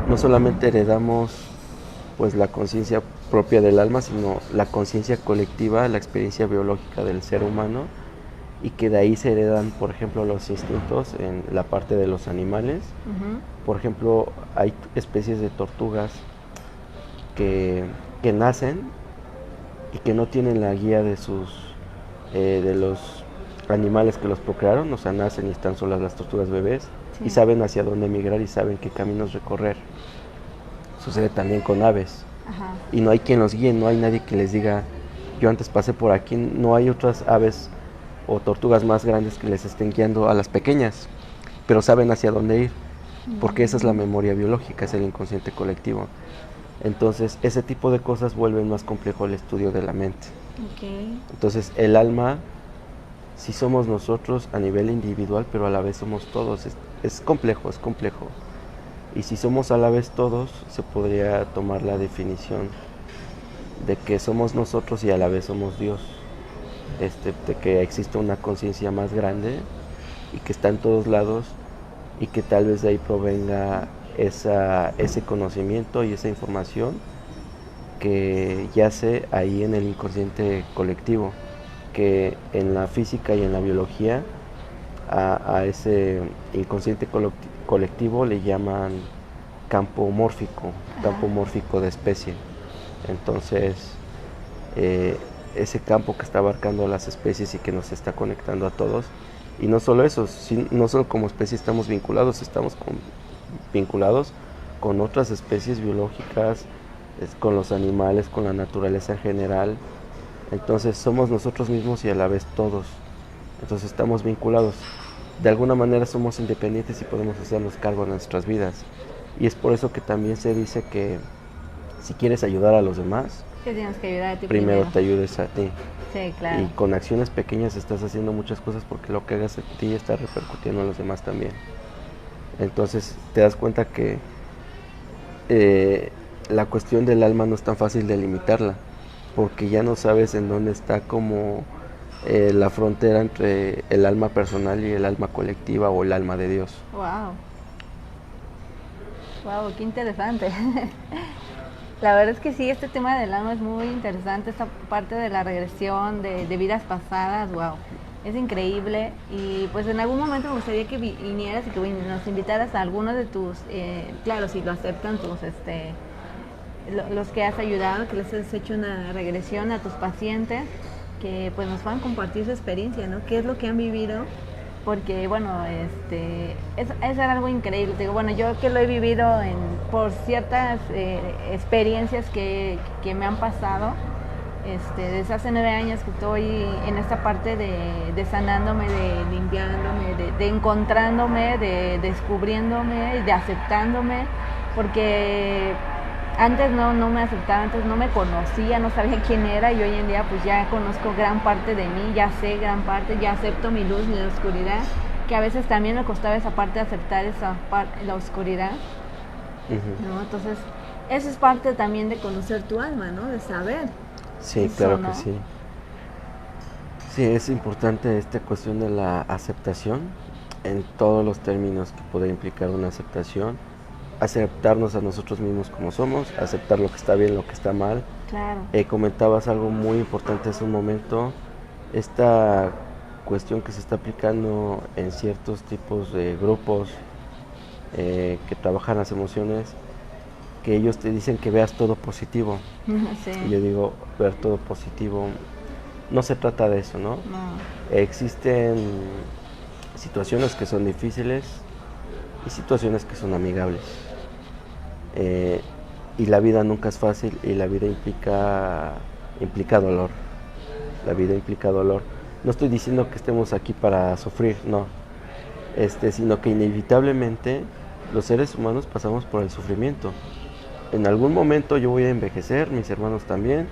no solamente heredamos pues la conciencia propia del alma, sino la conciencia colectiva, la experiencia biológica del ser humano, y que de ahí se heredan, por ejemplo, los instintos en la parte de los animales. Por ejemplo, hay especies de tortugas que nacen y que no tienen la guía de de los animales que los procrearon, o sea, nacen y están solas las tortugas bebés, y saben hacia dónde migrar y saben qué caminos recorrer. Sucede también con aves. Y no hay quien los guíe, no hay nadie que les diga, yo antes pasé por aquí, no hay otras aves o tortugas más grandes que les estén guiando a las pequeñas, pero saben hacia dónde ir, porque esa es la memoria biológica, es el inconsciente colectivo. Entonces, ese tipo de cosas vuelven más complejo el estudio de la mente. Entonces, el alma, sí somos nosotros a nivel individual, pero a la vez somos todos. Es complejo, es complejo. Y si somos a la vez todos, se podría tomar la definición de que somos nosotros y a la vez somos Dios. De que existe una conciencia más grande y que está en todos lados y que tal vez de ahí provenga ese conocimiento y esa información que yace ahí en el inconsciente colectivo, que en la física y en la biología a ese inconsciente colectivo le llaman campo mórfico de especie. Entonces, ese campo que está abarcando a las especies y que nos está conectando a todos. Y no solo eso, no solo como especie estamos vinculados, vinculados con otras especies biológicas, con los animales, con la naturaleza en general. Entonces somos nosotros mismos y a la vez todos. Entonces estamos vinculados. De alguna manera somos independientes y podemos hacernos cargo de nuestras vidas. Y es por eso que también se dice que si quieres ayudar a los demás, que tienes que ayudar a ti primero te ayudes a ti. Sí, claro. Y con acciones pequeñas estás haciendo muchas cosas porque lo que hagas en ti está repercutiendo en los demás también. Entonces te das cuenta que la cuestión del alma no es tan fácil de limitarla, porque ya no sabes en dónde está como la frontera entre el alma personal y el alma colectiva o el alma de Dios. Wow, qué interesante. La verdad es que sí, este tema del alma es muy interesante, esta parte de la regresión de vidas pasadas, wow, es increíble. Y pues en algún momento me gustaría que vinieras y que nos invitaras a algunos de tus, claro, si lo aceptan tus, los que has ayudado, que les has hecho una regresión a tus pacientes, que pues nos puedan compartir su experiencia, ¿no? ¿Qué es lo que han vivido? Porque bueno, es algo increíble. Digo, bueno, yo que lo he vivido por ciertas experiencias que me han pasado, desde hace 9 años que estoy en esta parte de sanándome, de limpiándome, de encontrándome, de descubriéndome, de aceptándome, porque antes no me aceptaba, antes no me conocía, no sabía quién era, y hoy en día pues ya conozco gran parte de mí, ya sé gran parte, ya acepto mi luz, mi oscuridad, que a veces también me costaba esa parte de aceptar esa parte, la oscuridad, ¿no? Entonces, eso es parte también de conocer tu alma, ¿no? De saber. Sí, eso, claro, ¿no? que sí. Sí, es importante esta cuestión de la aceptación en todos los términos que puede implicar una aceptación. Aceptarnos a nosotros mismos como somos, aceptar lo que está bien, lo que está mal. Claro. Comentabas algo muy importante hace un momento, esta cuestión que se está aplicando en ciertos tipos de grupos que trabajan las emociones, que ellos te dicen que veas todo positivo. Sí. Y yo digo, ver todo positivo, no se trata de eso, ¿no? Existen situaciones que son difíciles y situaciones que son amigables. Y la vida nunca es fácil y la vida implica dolor. La vida implica dolor. No estoy diciendo que estemos aquí para sufrir, no. Sino que inevitablemente los seres humanos pasamos por el sufrimiento. En algún momento yo voy a envejecer, mis hermanos también.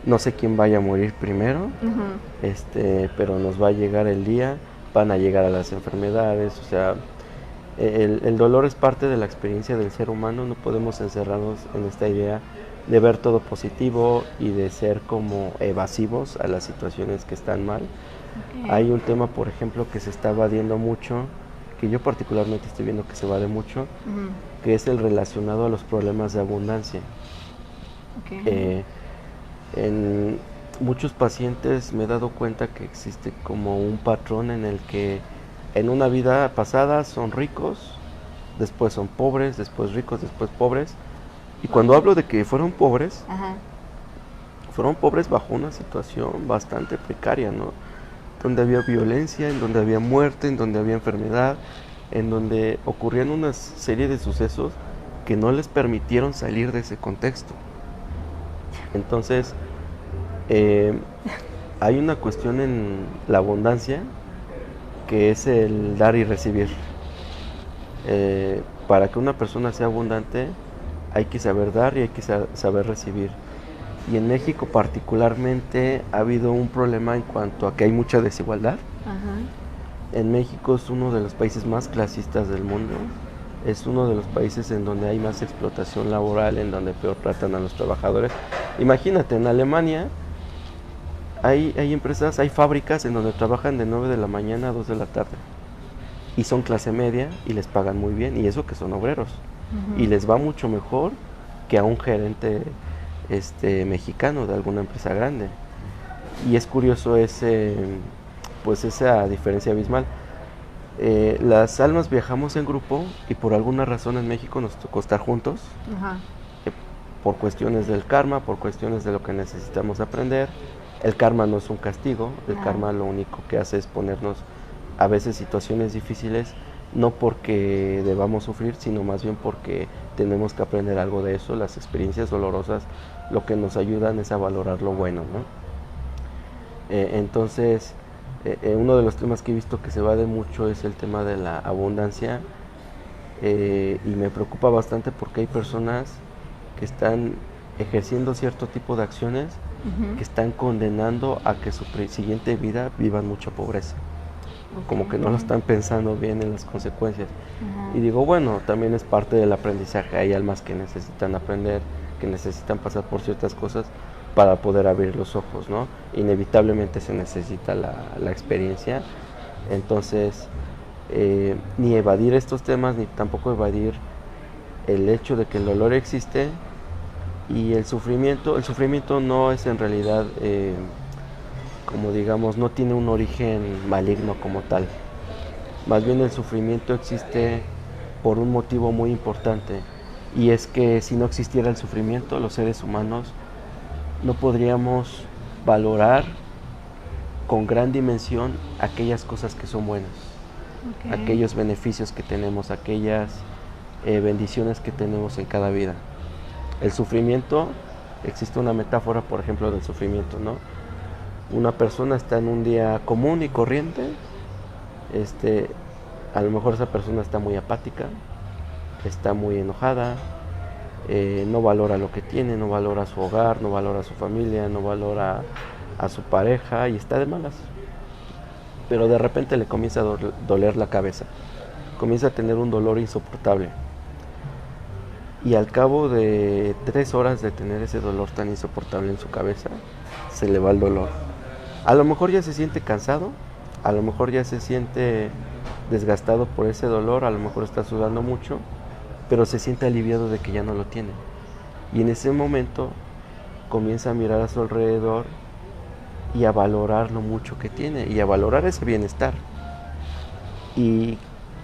No sé quién vaya a morir primero, pero nos va a llegar el día, van a llegar a las enfermedades, o sea, el dolor es parte de la experiencia del ser humano. No podemos encerrarnos en esta idea de ver todo positivo y de ser como evasivos a las situaciones que están mal. Okay. Hay un tema, por ejemplo, que se está evadiendo mucho, que yo particularmente estoy viendo que se evade mucho, que es el relacionado a los problemas de abundancia. Okay. muchos pacientes me he dado cuenta que existe como un patrón en el que en una vida pasada son ricos, después son pobres, después ricos, después pobres. Y cuando hablo de que fueron pobres, bajo una situación bastante precaria, ¿no? Donde había violencia, en donde había muerte, en donde había enfermedad, en donde ocurrían una serie de sucesos que no les permitieron salir de ese contexto. Entonces, hay una cuestión en la abundancia que es el dar y recibir. Para que una persona sea abundante hay que saber dar y hay que saber recibir. Y en México particularmente ha habido un problema en cuanto a que hay mucha desigualdad. En México es uno de los países más clasistas del mundo. Es uno de los países en donde hay más explotación laboral, en donde peor tratan a los trabajadores. Imagínate, en Alemania hay empresas, hay fábricas en donde trabajan de 9 de la mañana a 2 de la tarde. Y son clase media y les pagan muy bien, y eso que son obreros. Y les va mucho mejor que a un gerente mexicano de alguna empresa grande. Y es curioso esa diferencia abismal. Las almas viajamos en grupo y por alguna razón en México nos tocó estar juntos. Por cuestiones del karma, por cuestiones de lo que necesitamos aprender. El karma no es un castigo, el karma lo único que hace es ponernos a veces situaciones difíciles, no porque debamos sufrir, sino más bien porque tenemos que aprender algo de eso. Las experiencias dolorosas lo que nos ayudan es a valorar lo bueno, ¿no? Entonces, uno de los temas que he visto que se va de mucho es el tema de la abundancia, y me preocupa bastante porque hay personas que están ejerciendo cierto tipo de acciones que están condenando a que su siguiente vida vivan mucha pobreza. Como que no lo están pensando bien en las consecuencias. Y digo, bueno, también es parte del aprendizaje. Hay almas que necesitan aprender, que necesitan pasar por ciertas cosas para poder abrir los ojos, ¿no? Inevitablemente se necesita la experiencia. Entonces, ni evadir estos temas, ni tampoco evadir el hecho de que el dolor existe y el sufrimiento. El sufrimiento no es en realidad... como digamos, no tiene un origen maligno como tal. Más bien el sufrimiento existe por un motivo muy importante, y es que si no existiera el sufrimiento, los seres humanos no podríamos valorar con gran dimensión aquellas cosas que son buenas, aquellos beneficios que tenemos, aquellas bendiciones que tenemos en cada vida. El sufrimiento, existe una metáfora, por ejemplo, del sufrimiento, ¿no? Una persona está en un día común y corriente, a lo mejor esa persona está muy apática, está muy enojada, no valora lo que tiene, no valora su hogar, no valora a su familia, no valora a su pareja y está de malas. Pero de repente le comienza a doler la cabeza, comienza a tener un dolor insoportable. Y al cabo de 3 horas de tener ese dolor tan insoportable en su cabeza, se le va el dolor. A lo mejor ya se siente cansado, a lo mejor ya se siente desgastado por ese dolor, a lo mejor está sudando mucho, pero se siente aliviado de que ya no lo tiene. Y en ese momento comienza a mirar a su alrededor y a valorar lo mucho que tiene y a valorar ese bienestar. Y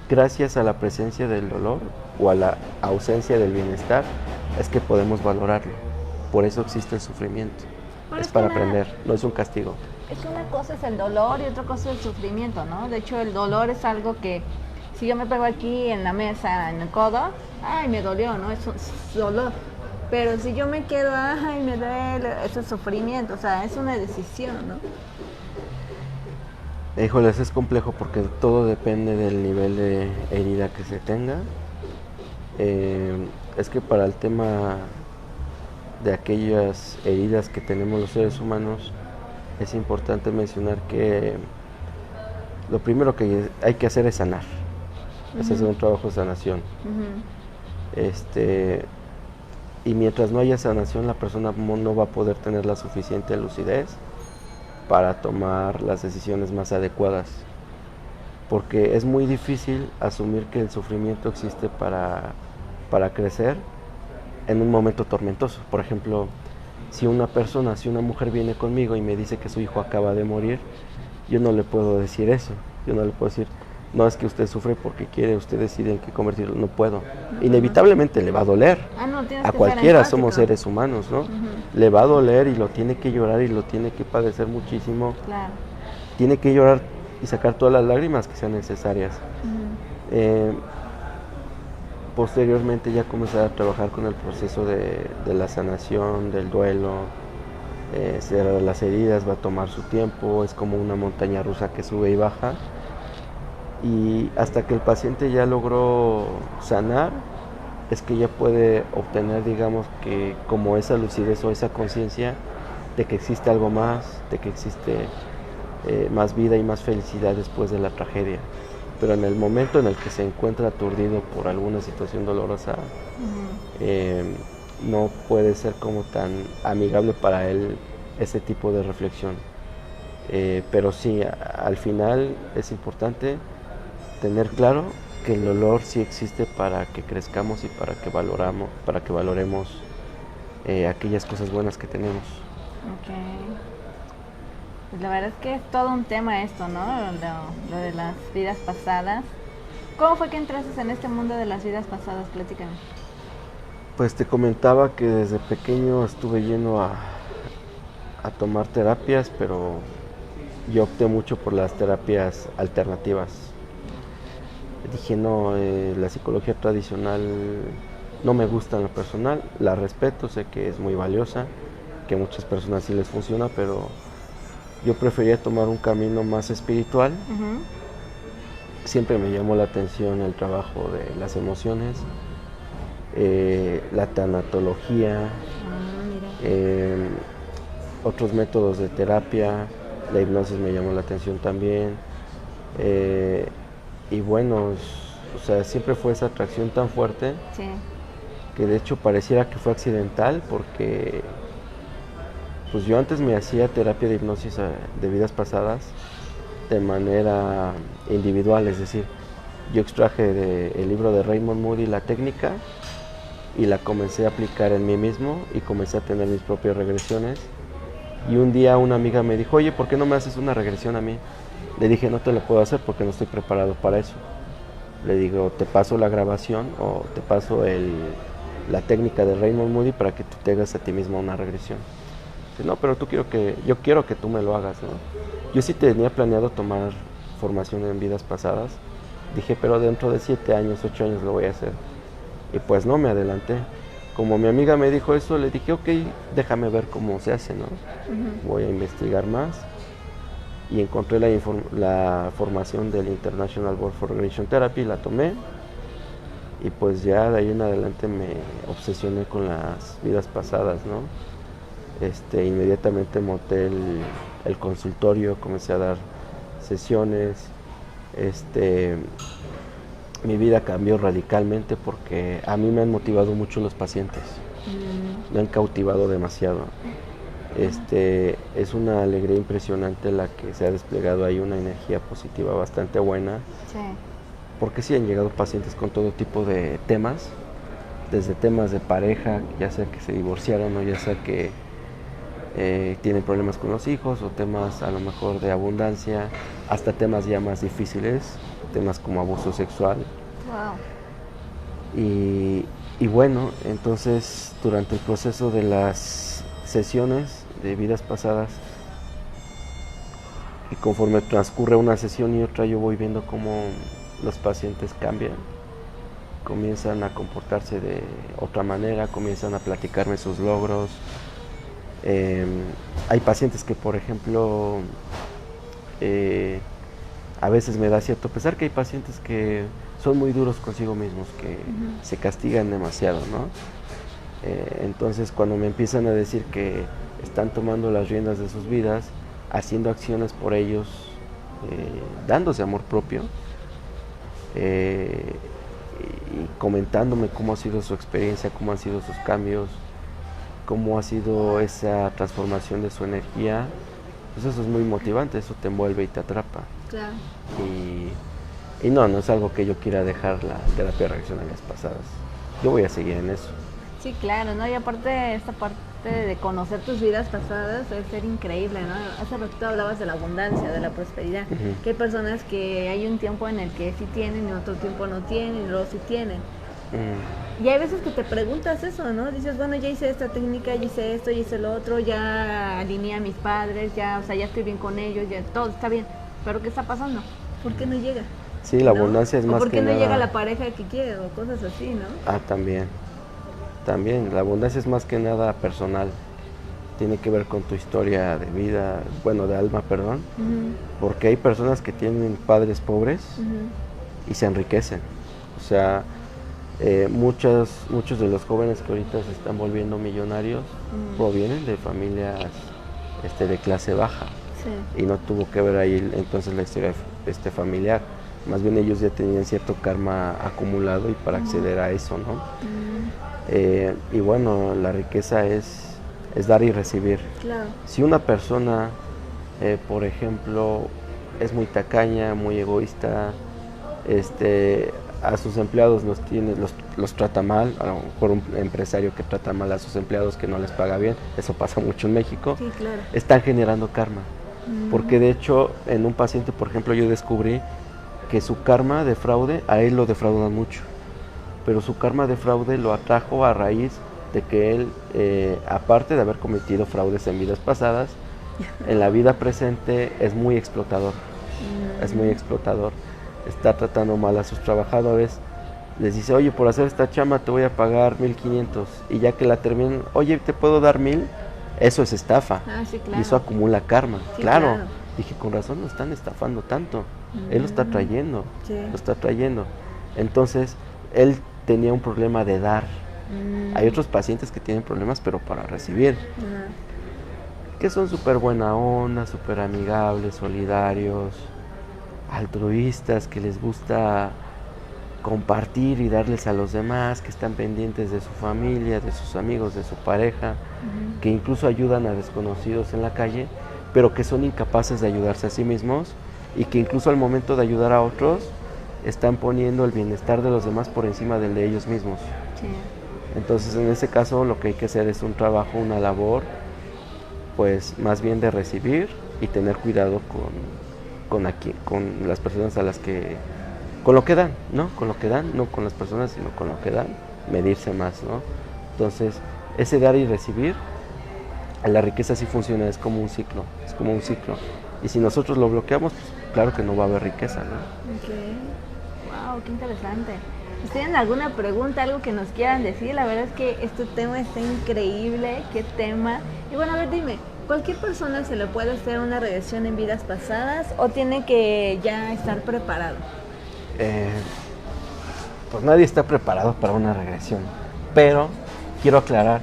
gracias a la presencia del dolor o a la ausencia del bienestar es que podemos valorarlo. Por eso existe el sufrimiento. Es para aprender, no es un castigo. Es una cosa es el dolor y otra cosa es el sufrimiento, ¿no? De hecho, el dolor es algo que si yo me pego aquí en la mesa, en el codo, ay, me dolió, ¿no? Es dolor. Pero si yo me quedo, ay, me duele, eso es sufrimiento, o sea, es una decisión, ¿no? Híjoles, es complejo porque todo depende del nivel de herida que se tenga. Es que para el tema de aquellas heridas que tenemos los seres humanos, es importante mencionar que lo primero que hay que hacer es sanar. Es hacer un trabajo de sanación. Y mientras no haya sanación, la persona no va a poder tener la suficiente lucidez para tomar las decisiones más adecuadas. Porque es muy difícil asumir que el sufrimiento existe para crecer en un momento tormentoso. Por ejemplo, Si una mujer viene conmigo y me dice que su hijo acaba de morir, yo no le puedo decir eso. Yo no le puedo decir, no, es que usted sufre porque quiere, usted decide en qué convertirlo. No puedo. Inevitablemente le va a doler. A cualquiera, somos seres humanos, ¿no? Le va a doler y lo tiene que llorar y lo tiene que padecer muchísimo. Claro. Tiene que llorar y sacar todas las lágrimas que sean necesarias. Posteriormente ya comenzar a trabajar con el proceso de la sanación, del duelo. Cerrar las heridas va a tomar su tiempo, es como una montaña rusa que sube y baja. Y hasta que el paciente ya logró sanar, es que ya puede obtener, digamos, que como esa lucidez o esa conciencia de que existe algo más, de que existe más vida y más felicidad después de la tragedia. Pero en el momento en el que se encuentra aturdido por alguna situación dolorosa, no puede ser como tan amigable para él ese tipo de reflexión. Pero sí, al final es importante tener claro que el dolor sí existe para que crezcamos y para que valoremos aquellas cosas buenas que tenemos. Ok. Pues la verdad es que es todo un tema esto, ¿no? Lo de las vidas pasadas. ¿Cómo fue que entraste en este mundo de las vidas pasadas? Platícame. Pues te comentaba que desde pequeño estuve yendo a tomar terapias, pero yo opté mucho por las terapias alternativas. Dije, no, la psicología tradicional no me gusta en lo personal, la respeto, sé que es muy valiosa, que a muchas personas sí les funciona, pero yo prefería tomar un camino más espiritual. Siempre me llamó la atención el trabajo de las emociones, la tanatología, otros métodos de terapia, la hipnosis me llamó la atención también. Y bueno, o sea, siempre fue esa atracción tan fuerte, sí, que de hecho pareciera que fue accidental, porque pues yo antes me hacía terapia de hipnosis de vidas pasadas de manera individual, es decir, yo extraje el libro de Raymond Moody la técnica y la comencé a aplicar en mí mismo y comencé a tener mis propias regresiones. Y un día una amiga me dijo, oye, ¿por qué no me haces una regresión a mí? Le dije, no te la puedo hacer porque no estoy preparado para eso. Le digo, te paso la grabación o te paso la técnica de Raymond Moody para que tú te hagas a ti mismo una regresión. Dice, no, pero yo quiero que tú me lo hagas, ¿no? Yo sí tenía planeado tomar formación en vidas pasadas. Dije, pero dentro de 7 años, 8 años lo voy a hacer. Y pues no, me adelanté. Como mi amiga me dijo eso, le dije, ok, déjame ver cómo se hace, ¿no? Voy a investigar más. Y encontré la formación del International Board for Regression Therapy, la tomé. Y pues ya de ahí en adelante me obsesioné con las vidas pasadas, ¿no? Inmediatamente monté el consultorio, comencé a dar sesiones. Mi vida cambió radicalmente porque a mí me han motivado mucho los pacientes. Me han cautivado demasiado. Es una alegría impresionante la que se ha desplegado ahí, una energía positiva bastante buena. Sí. Porque sí han llegado pacientes con todo tipo de temas, desde temas de pareja, ya sea que se divorciaron o ya sea que tienen problemas con los hijos, o temas a lo mejor de abundancia, hasta temas ya más difíciles, temas como abuso sexual. Wow. Y bueno, entonces durante el proceso de las sesiones de vidas pasadas, y conforme transcurre una sesión y otra, yo voy viendo cómo los pacientes cambian, comienzan a comportarse de otra manera, comienzan a platicarme sus logros. Hay pacientes que, por ejemplo, a veces me da cierto pesar que hay pacientes que son muy duros consigo mismos, que se castigan demasiado, ¿no? Entonces, cuando me empiezan a decir que están tomando las riendas de sus vidas, haciendo acciones por ellos, dándose amor propio, y comentándome cómo ha sido su experiencia, cómo han sido sus cambios, cómo ha sido esa transformación de su energía, pues eso es muy motivante, eso te envuelve y te atrapa. Claro. Y no es algo que yo quiera dejar la terapia de regresión a vidas pasadas. Yo voy a seguir en eso. Sí, claro, ¿no? Y aparte esta parte de conocer tus vidas pasadas debe ser increíble, ¿no? Hace rato hablabas de la abundancia, de la prosperidad. Que hay personas que hay un tiempo en el que sí tienen y otro tiempo no tienen y luego sí tienen. Y hay veces que te preguntas eso, ¿no? Dices, bueno, ya hice esta técnica, ya hice esto, ya hice lo otro, ya alineé a mis padres, ya, o sea, ya estoy bien con ellos, ya todo está bien. Pero ¿qué está pasando? ¿Por qué no llega? Sí, la abundancia es ¿O más por qué que no nada... llega la pareja que quiere o cosas así, ¿no? Ah, también. También, la abundancia es más que nada personal. Tiene que ver con tu historia de vida, bueno, de alma, perdón. Porque hay personas que tienen padres pobres y se enriquecen. O sea, muchos de los jóvenes que ahorita se están volviendo millonarios provienen de familias de clase baja. Sí. Y no tuvo que ver ahí entonces la historia familiar. Más bien ellos ya tenían cierto karma acumulado y para acceder a eso, ¿no? Y bueno, la riqueza es dar y recibir. Claro. Si una persona, por ejemplo, es muy tacaña, muy egoísta, a sus empleados los trata mal, a lo mejor un empresario que trata mal a sus empleados, que no les paga bien, eso pasa mucho en México, sí, claro. Están generando karma. Porque de hecho, en un paciente, por ejemplo, yo descubrí que su karma de fraude, a él lo defraudan mucho, pero su karma de fraude lo atrajo a raíz de que él, aparte de haber cometido fraudes en vidas pasadas, en la vida presente es muy explotador, es muy explotador, está tratando mal a sus trabajadores, les dice, oye, por hacer esta chamba te voy a pagar 1,500, y ya que la terminan, oye, ¿te puedo dar 1,000? Eso es estafa, sí, claro. Y eso acumula karma, sí, claro. Dije, con razón no están estafando tanto, él lo está trayendo, sí. Lo está trayendo. Entonces, él tenía un problema de dar. Hay otros pacientes que tienen problemas, pero para recibir, que son súper buena onda, súper amigables, solidarios, altruistas, que les gusta compartir y darles a los demás, que están pendientes de su familia, de sus amigos, de su pareja, que incluso ayudan a desconocidos en la calle, pero que son incapaces de ayudarse a sí mismos y que incluso al momento de ayudar a otros están poniendo el bienestar de los demás por encima del de ellos mismos. Sí. Entonces, en ese caso, lo que hay que hacer es un trabajo, una labor, pues más bien de recibir y tener cuidado con las personas a las que, con lo que dan, ¿no? Con lo que dan, no con las personas, sino con lo que dan, medirse más, ¿no? Entonces, ese dar y recibir, la riqueza sí funciona, es como un ciclo, Y si nosotros lo bloqueamos, pues claro que no va a haber riqueza, ¿no? Okay. Wow, qué interesante. ¿Tienen alguna pregunta, algo que nos quieran decir? La verdad es que este tema está increíble, qué tema. Y bueno, a ver, dime, ¿cualquier persona se le puede hacer una regresión en vidas pasadas o tiene que ya estar preparado? Pues nadie está preparado para una regresión, pero quiero aclarar,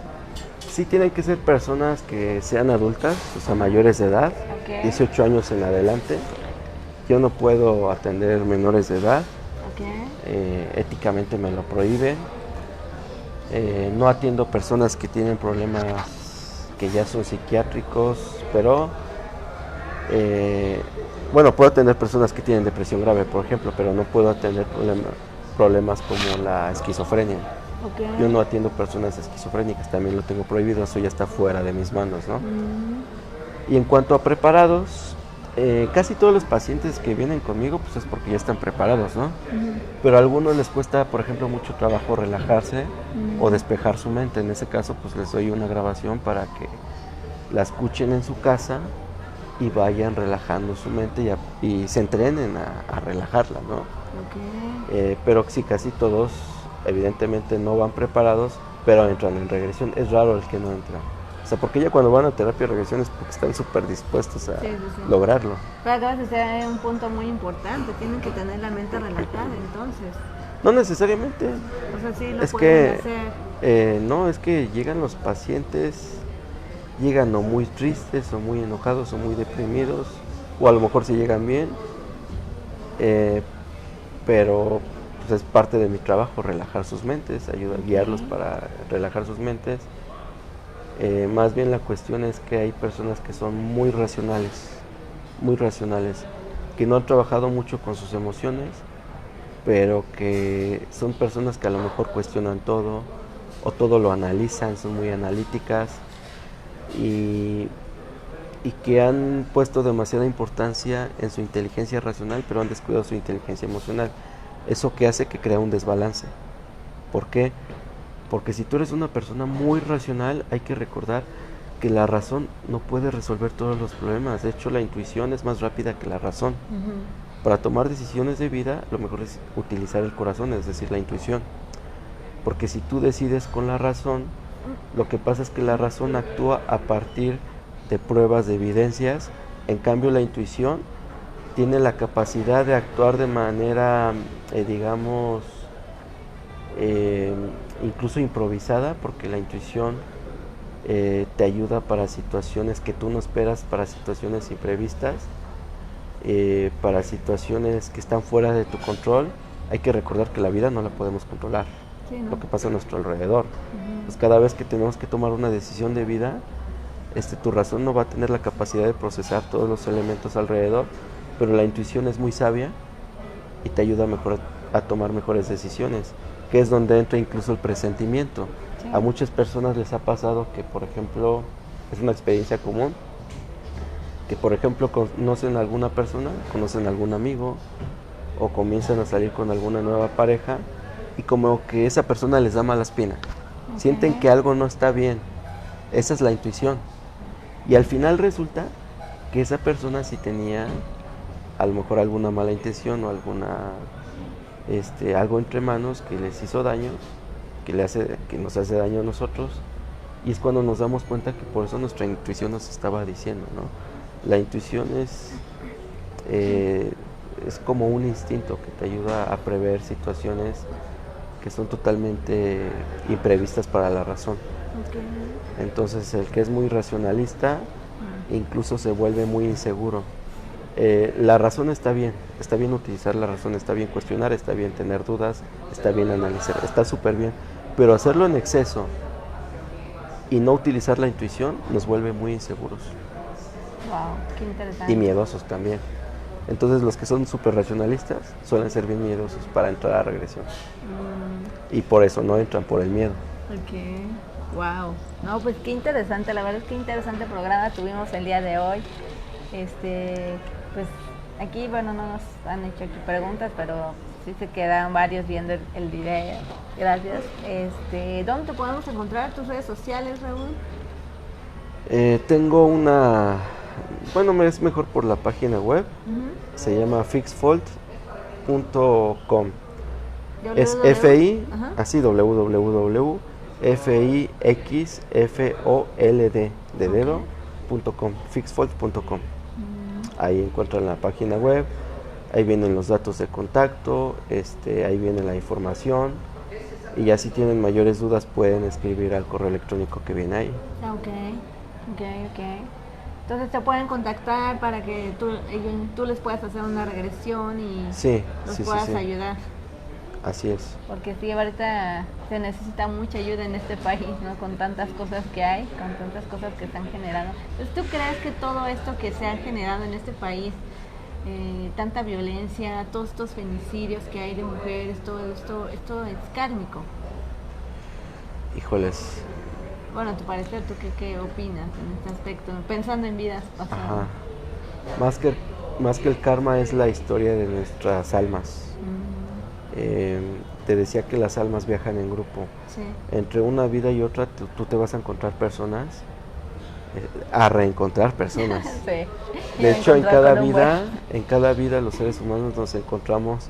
sí tienen que ser personas que sean adultas, o sea, mayores de edad, 18 años en adelante. Yo no puedo atender menores de edad. Éticamente me lo prohíben. No atiendo personas que tienen problemas que ya son psiquiátricos, pero bueno, puedo atender personas que tienen depresión grave, por ejemplo, pero no puedo atender problemas como la esquizofrenia. Yo no atiendo personas esquizofrénicas, también lo tengo prohibido, eso ya está fuera de mis manos, ¿no? Y en cuanto a preparados, casi todos los pacientes que vienen conmigo pues es porque ya están preparados, ¿no? Pero a algunos les cuesta, por ejemplo, mucho trabajo relajarse o despejar su mente. En ese caso, pues les doy una grabación para que la escuchen en su casa y vayan relajando su mente y se entrenen a relajarla, ¿no? Pero sí, casi todos evidentemente no van preparados, pero entran en regresión. Es raro el que no entra. O sea, porque ya cuando van a terapia de regresión es porque están súper dispuestos a lograrlo. Pero acabas de hacer un punto muy importante, tienen que tener la mente relajada entonces. No necesariamente. O sea, sí lo pueden hacer. No, es que llegan los pacientes, llegan o muy tristes, o muy enojados, o muy deprimidos, o a lo mejor sí llegan bien, pero pues es parte de mi trabajo relajar sus mentes, ayudar a guiarlos para relajar sus mentes. Más bien la cuestión es que hay personas que son muy racionales, que no han trabajado mucho con sus emociones, pero que son personas que a lo mejor cuestionan todo, o todo lo analizan, son muy analíticas y que han puesto demasiada importancia en su inteligencia racional, pero han descuidado su inteligencia emocional. Eso que hace que crea un desbalance. ¿Por qué? Porque si tú eres una persona muy racional, hay que recordar que la razón no puede resolver todos los problemas. De hecho, la intuición es más rápida que la razón. Para tomar decisiones de vida, lo mejor es utilizar el corazón, es decir, la intuición. Porque si tú decides con la razón, lo que pasa es que la razón actúa a partir de pruebas, de evidencias. En cambio, la intuición tiene la capacidad de actuar de manera, digamos, incluso improvisada, porque la intuición te ayuda para situaciones que tú no esperas, para situaciones imprevistas, para situaciones que están fuera de tu control. Hay que recordar que la vida no la podemos controlar, sí, ¿no? Lo que pasa a nuestro alrededor. Pues cada vez que tenemos que tomar una decisión de vida, tu razón no va a tener la capacidad de procesar todos los elementos alrededor, pero la intuición es muy sabia y te ayuda a tomar mejores decisiones, que es donde entra incluso el presentimiento. Sí. A muchas personas les ha pasado que, por ejemplo, es una experiencia común, que por ejemplo conocen a alguna persona, conocen a algún amigo o comienzan a salir con alguna nueva pareja y como que esa persona les da mala espina. Okay. Sienten que algo no está bien. Esa es la intuición. Y al final resulta que esa persona sí tenía a lo mejor alguna mala intención o algo entre manos que les hizo daño, que nos hace daño a nosotros, y es cuando nos damos cuenta que por eso nuestra intuición nos estaba diciendo, ¿no? La intuición es como un instinto que te ayuda a prever situaciones que son totalmente imprevistas para la razón. Okay. Entonces el que es muy racionalista incluso se vuelve muy inseguro. La razón está bien utilizar la razón, está bien cuestionar, está bien tener dudas, está bien analizar, está súper bien, pero hacerlo en exceso y no utilizar la intuición nos vuelve muy inseguros. Wow, qué interesante. Y miedosos también. Entonces los que son súper racionalistas suelen ser bien miedosos para entrar a regresión. Y por eso no entran, por el miedo. Ok, wow. No, pues qué interesante, la verdad es que interesante programa tuvimos el día de hoy. Pues aquí, bueno, no nos han hecho aquí preguntas, pero sí se quedan varios viendo el video. Gracias. ¿Dónde te podemos encontrar? ¿Tus redes sociales, Raúl? Tengo bueno, es mejor por la página web. Se llama fixfold.com. Es FI, así www.fixfold de dedo.com, fixfold.com. Ahí encuentran la página web, ahí vienen los datos de contacto, ahí viene la información, y ya si tienen mayores dudas pueden escribir al correo electrónico que viene ahí. Ok. Entonces te pueden contactar para que tú les puedas hacer una regresión y los puedas ayudar. Así es. Porque sí, ahorita se necesita mucha ayuda en este país, ¿no? Con tantas cosas que hay, con tantas cosas que están generando. Entonces, ¿tú crees que todo esto que se ha generado en este país, tanta violencia, todos estos femicidios que hay de mujeres, todo esto es kármico? Híjoles. Bueno, a tu parecer, ¿tú qué opinas en este aspecto? Pensando en vidas pasadas. Ajá. Más que el karma es la historia de nuestras almas. Te decía que las almas viajan en grupo. Sí. Entre una vida y otra tú te vas a encontrar personas, a reencontrar personas. Sí. De hecho, en cada vida los seres humanos nos encontramos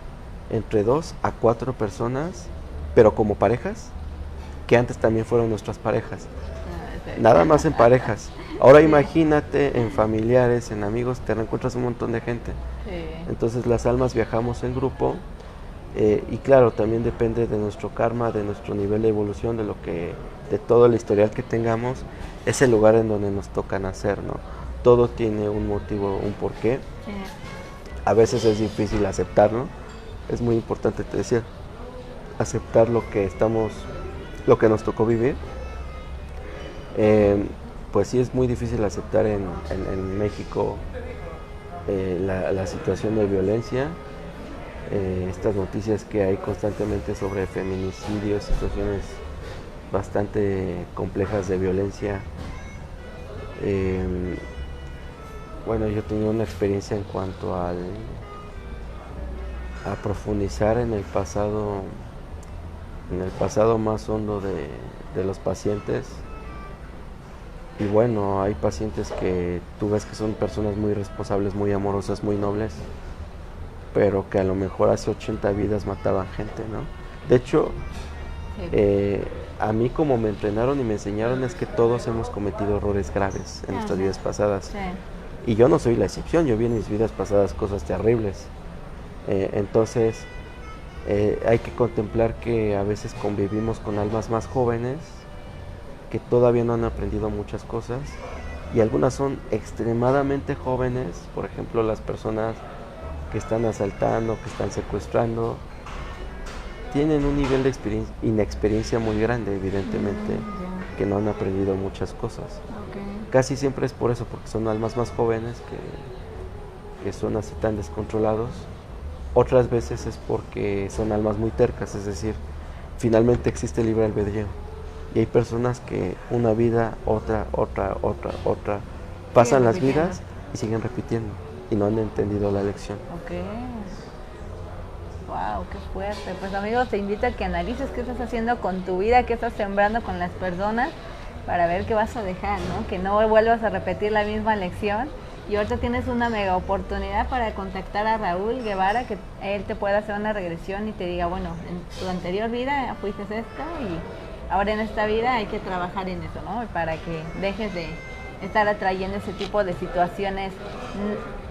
entre 2 a 4 personas, pero como parejas, que antes también fueron nuestras parejas. Sí. Nada más en parejas. Ahora imagínate en familiares, en amigos, te reencuentras un montón de gente. Sí. Entonces las almas viajamos en grupo. Y claro, también depende de nuestro karma, de nuestro nivel de evolución, de todo el historial que tengamos, es el lugar en donde nos toca nacer, ¿no? Todo tiene un motivo, un porqué. Sí. A veces es difícil aceptarlo. Es muy importante, te decía, aceptar lo que nos tocó vivir. Pues sí, es muy difícil aceptar en México la situación de violencia. Estas noticias que hay constantemente sobre feminicidios, situaciones bastante complejas de violencia. Bueno, yo tenía una experiencia en cuanto a profundizar en el pasado más hondo de los pacientes. Y bueno, hay pacientes que tú ves que son personas muy responsables, muy amorosas, muy nobles, pero que a lo mejor hace 80 vidas mataban gente, ¿no? De hecho, a mí como me entrenaron y me enseñaron es que todos hemos cometido errores graves en nuestras vidas pasadas. Sí. Y yo no soy la excepción, yo vi en mis vidas pasadas cosas terribles. Entonces, hay que contemplar que a veces convivimos con almas más jóvenes que todavía no han aprendido muchas cosas, y algunas son extremadamente jóvenes, por ejemplo las personas que están asaltando, que están secuestrando, tienen un nivel de inexperiencia muy grande, evidentemente, que no han aprendido muchas cosas. Casi siempre es por eso, porque son almas más jóvenes que son así tan descontrolados. Otras veces es porque son almas muy tercas, es decir, finalmente existe libre albedrío. Y hay personas que una vida, otra, pasan las vidas y siguen repitiendo y no han entendido la lección. Wow, qué fuerte. Pues amigos, te invito a que analices qué estás haciendo con tu vida, qué estás sembrando con las personas, para ver qué vas a dejar, ¿no? Que no vuelvas a repetir la misma lección. Y ahorita tienes una mega oportunidad para contactar a Raúl Guevara, que él te pueda hacer una regresión y te diga, bueno, en tu anterior vida fuiste esto y ahora en esta vida hay que trabajar en eso, ¿no? Para que dejes de estar atrayendo ese tipo de situaciones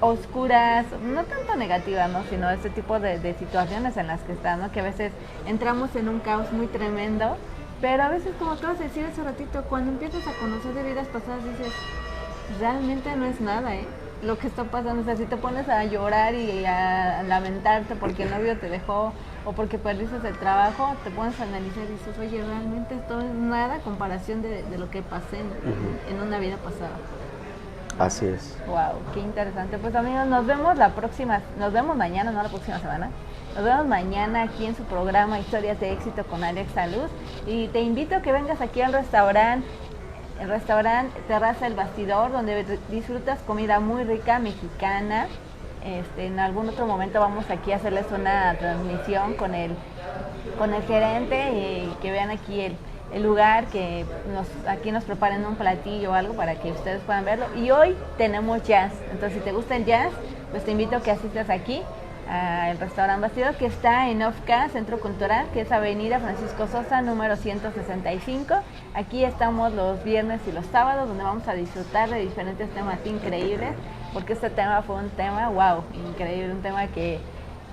oscuras, no tanto negativas, ¿no? Sino ese tipo de situaciones en las que estás, ¿no? Que a veces entramos en un caos muy tremendo, pero a veces, como acabas de decir hace ratito, cuando empiezas a conocer de vidas pasadas dices, realmente no es nada, lo que está pasando. O sea, si te pones a llorar y a lamentarte porque el novio te dejó o porque perdiste el trabajo, te pones a analizar y dices, oye, realmente esto es nada a comparación de lo que pasé en una vida pasada. Así es. Wow, qué interesante. Pues amigos, nos vemos mañana, no la próxima semana. Nos vemos mañana aquí en su programa Historias de Éxito con Alexa Luz. Y te invito a que vengas aquí al restaurante. El restaurante Terraza El Bastidor, donde disfrutas comida muy rica mexicana. En algún otro momento vamos aquí a hacerles una transmisión con el gerente y que vean aquí el lugar, que aquí nos preparen un platillo o algo para que ustedes puedan verlo. Y hoy tenemos jazz, entonces si te gusta el jazz, pues te invito a que asistas aquí al restaurante Bastidor, que está en OFCA, Centro Cultural, que es Avenida Francisco Sosa, número 165. Aquí estamos los viernes y los sábados, donde vamos a disfrutar de diferentes temas increíbles, porque este tema fue un tema, wow, increíble, un tema que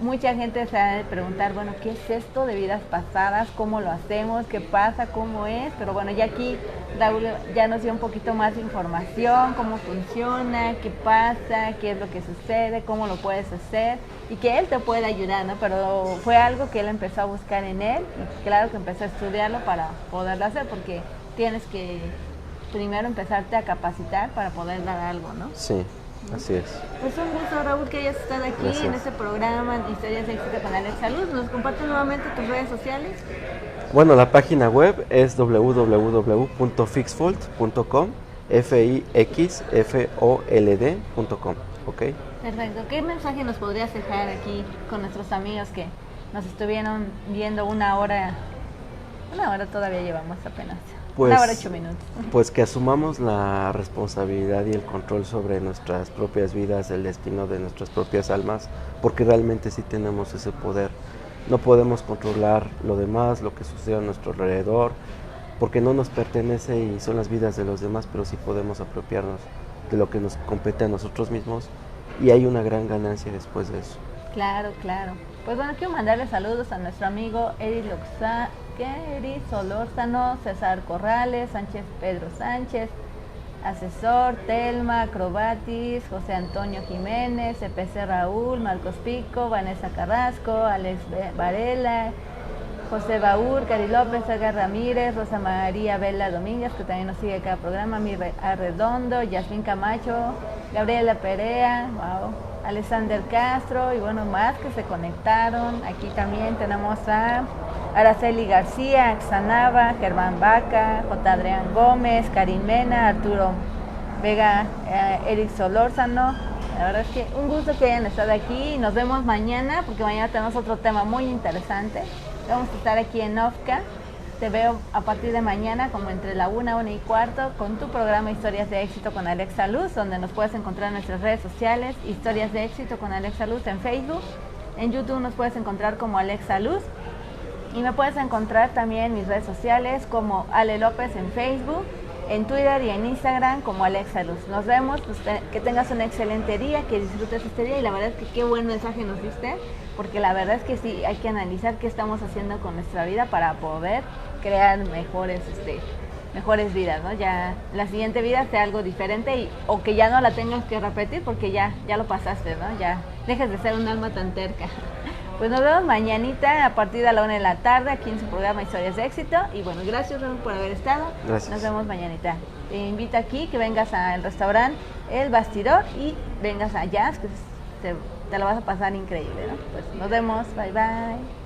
mucha gente se ha de preguntar, bueno, ¿qué es esto de vidas pasadas? ¿Cómo lo hacemos? ¿Qué pasa? ¿Cómo es? Pero bueno, ya aquí Raúl ya nos dio un poquito más de información, cómo funciona, qué pasa, qué es lo que sucede, cómo lo puedes hacer y que él te puede ayudar, ¿no? Pero fue algo que él empezó a buscar en él y claro que empezó a estudiarlo para poderlo hacer, porque tienes que primero empezarte a capacitar para poder dar algo, ¿no? Sí. Así es. Pues un gusto, Raúl, que hayas estado aquí. Gracias. En este programa Historias de Éxito con Alexa Luz. ¿Nos compartes nuevamente tus redes sociales? Bueno, la página web es www.fixfold.com, fixfold.com, ¿ok? Perfecto. ¿Qué mensaje nos podrías dejar aquí con nuestros amigos que nos estuvieron viendo una hora todavía llevamos apenas? Pues, 1 hora 8 minutos. Pues que asumamos la responsabilidad y el control sobre nuestras propias vidas, el destino de nuestras propias almas, porque realmente sí tenemos ese poder. No podemos controlar lo demás, lo que sucede a nuestro alrededor, porque no nos pertenece y son las vidas de los demás, pero sí podemos apropiarnos de lo que nos compete a nosotros mismos y hay una gran ganancia después de eso. Claro, claro. Pues bueno, quiero mandarle saludos a nuestro amigo Eri Solórzano, César Corrales, Pedro Sánchez, Asesor, Telma, Acrobatis, José Antonio Jiménez, EPC Raúl, Marcos Pico, Vanessa Carrasco, Alex Varela, José Baúr, Cari López, Edgar Ramírez, Rosa María Vela Domínguez, que también nos sigue cada programa, Mir Arredondo, Yasmín Camacho, Gabriela Perea, wow, Alexander Castro y bueno, más que se conectaron. Aquí también tenemos a Araceli García, Axanava, Germán Vaca, J. Adrián Gómez, Karim Mena, Arturo Vega, Eric Solórzano. La verdad es que un gusto que hayan estado aquí y nos vemos mañana, porque mañana tenemos otro tema muy interesante. Vamos a estar aquí en OFCA. Te veo a partir de mañana, como entre la 1:15, con tu programa Historias de Éxito con Alexa Luz, donde nos puedes encontrar en nuestras redes sociales, Historias de Éxito con Alexa Luz en Facebook. En YouTube nos puedes encontrar como Alexa Luz. Y me puedes encontrar también en mis redes sociales como Ale López en Facebook, en Twitter y en Instagram como Alexa Luz. Nos vemos, pues, que tengas un excelente día, que disfrutes este día y la verdad es que qué buen mensaje nos diste, porque la verdad es que sí, hay que analizar qué estamos haciendo con nuestra vida para poder crear mejores vidas, ¿no? Ya la siguiente vida sea algo diferente o que ya no la tengas que repetir porque ya lo pasaste, ¿no? Ya dejes de ser un alma tan terca. Pues nos vemos mañanita a partir de la 1:00 aquí en su programa Historias de Éxito. Y bueno, gracias Raúl por haber estado. Gracias. Nos vemos mañanita. Te invito aquí que vengas al restaurante El Bastidor y vengas a Jazz, que te lo vas a pasar increíble, ¿no? Pues nos vemos. Bye bye.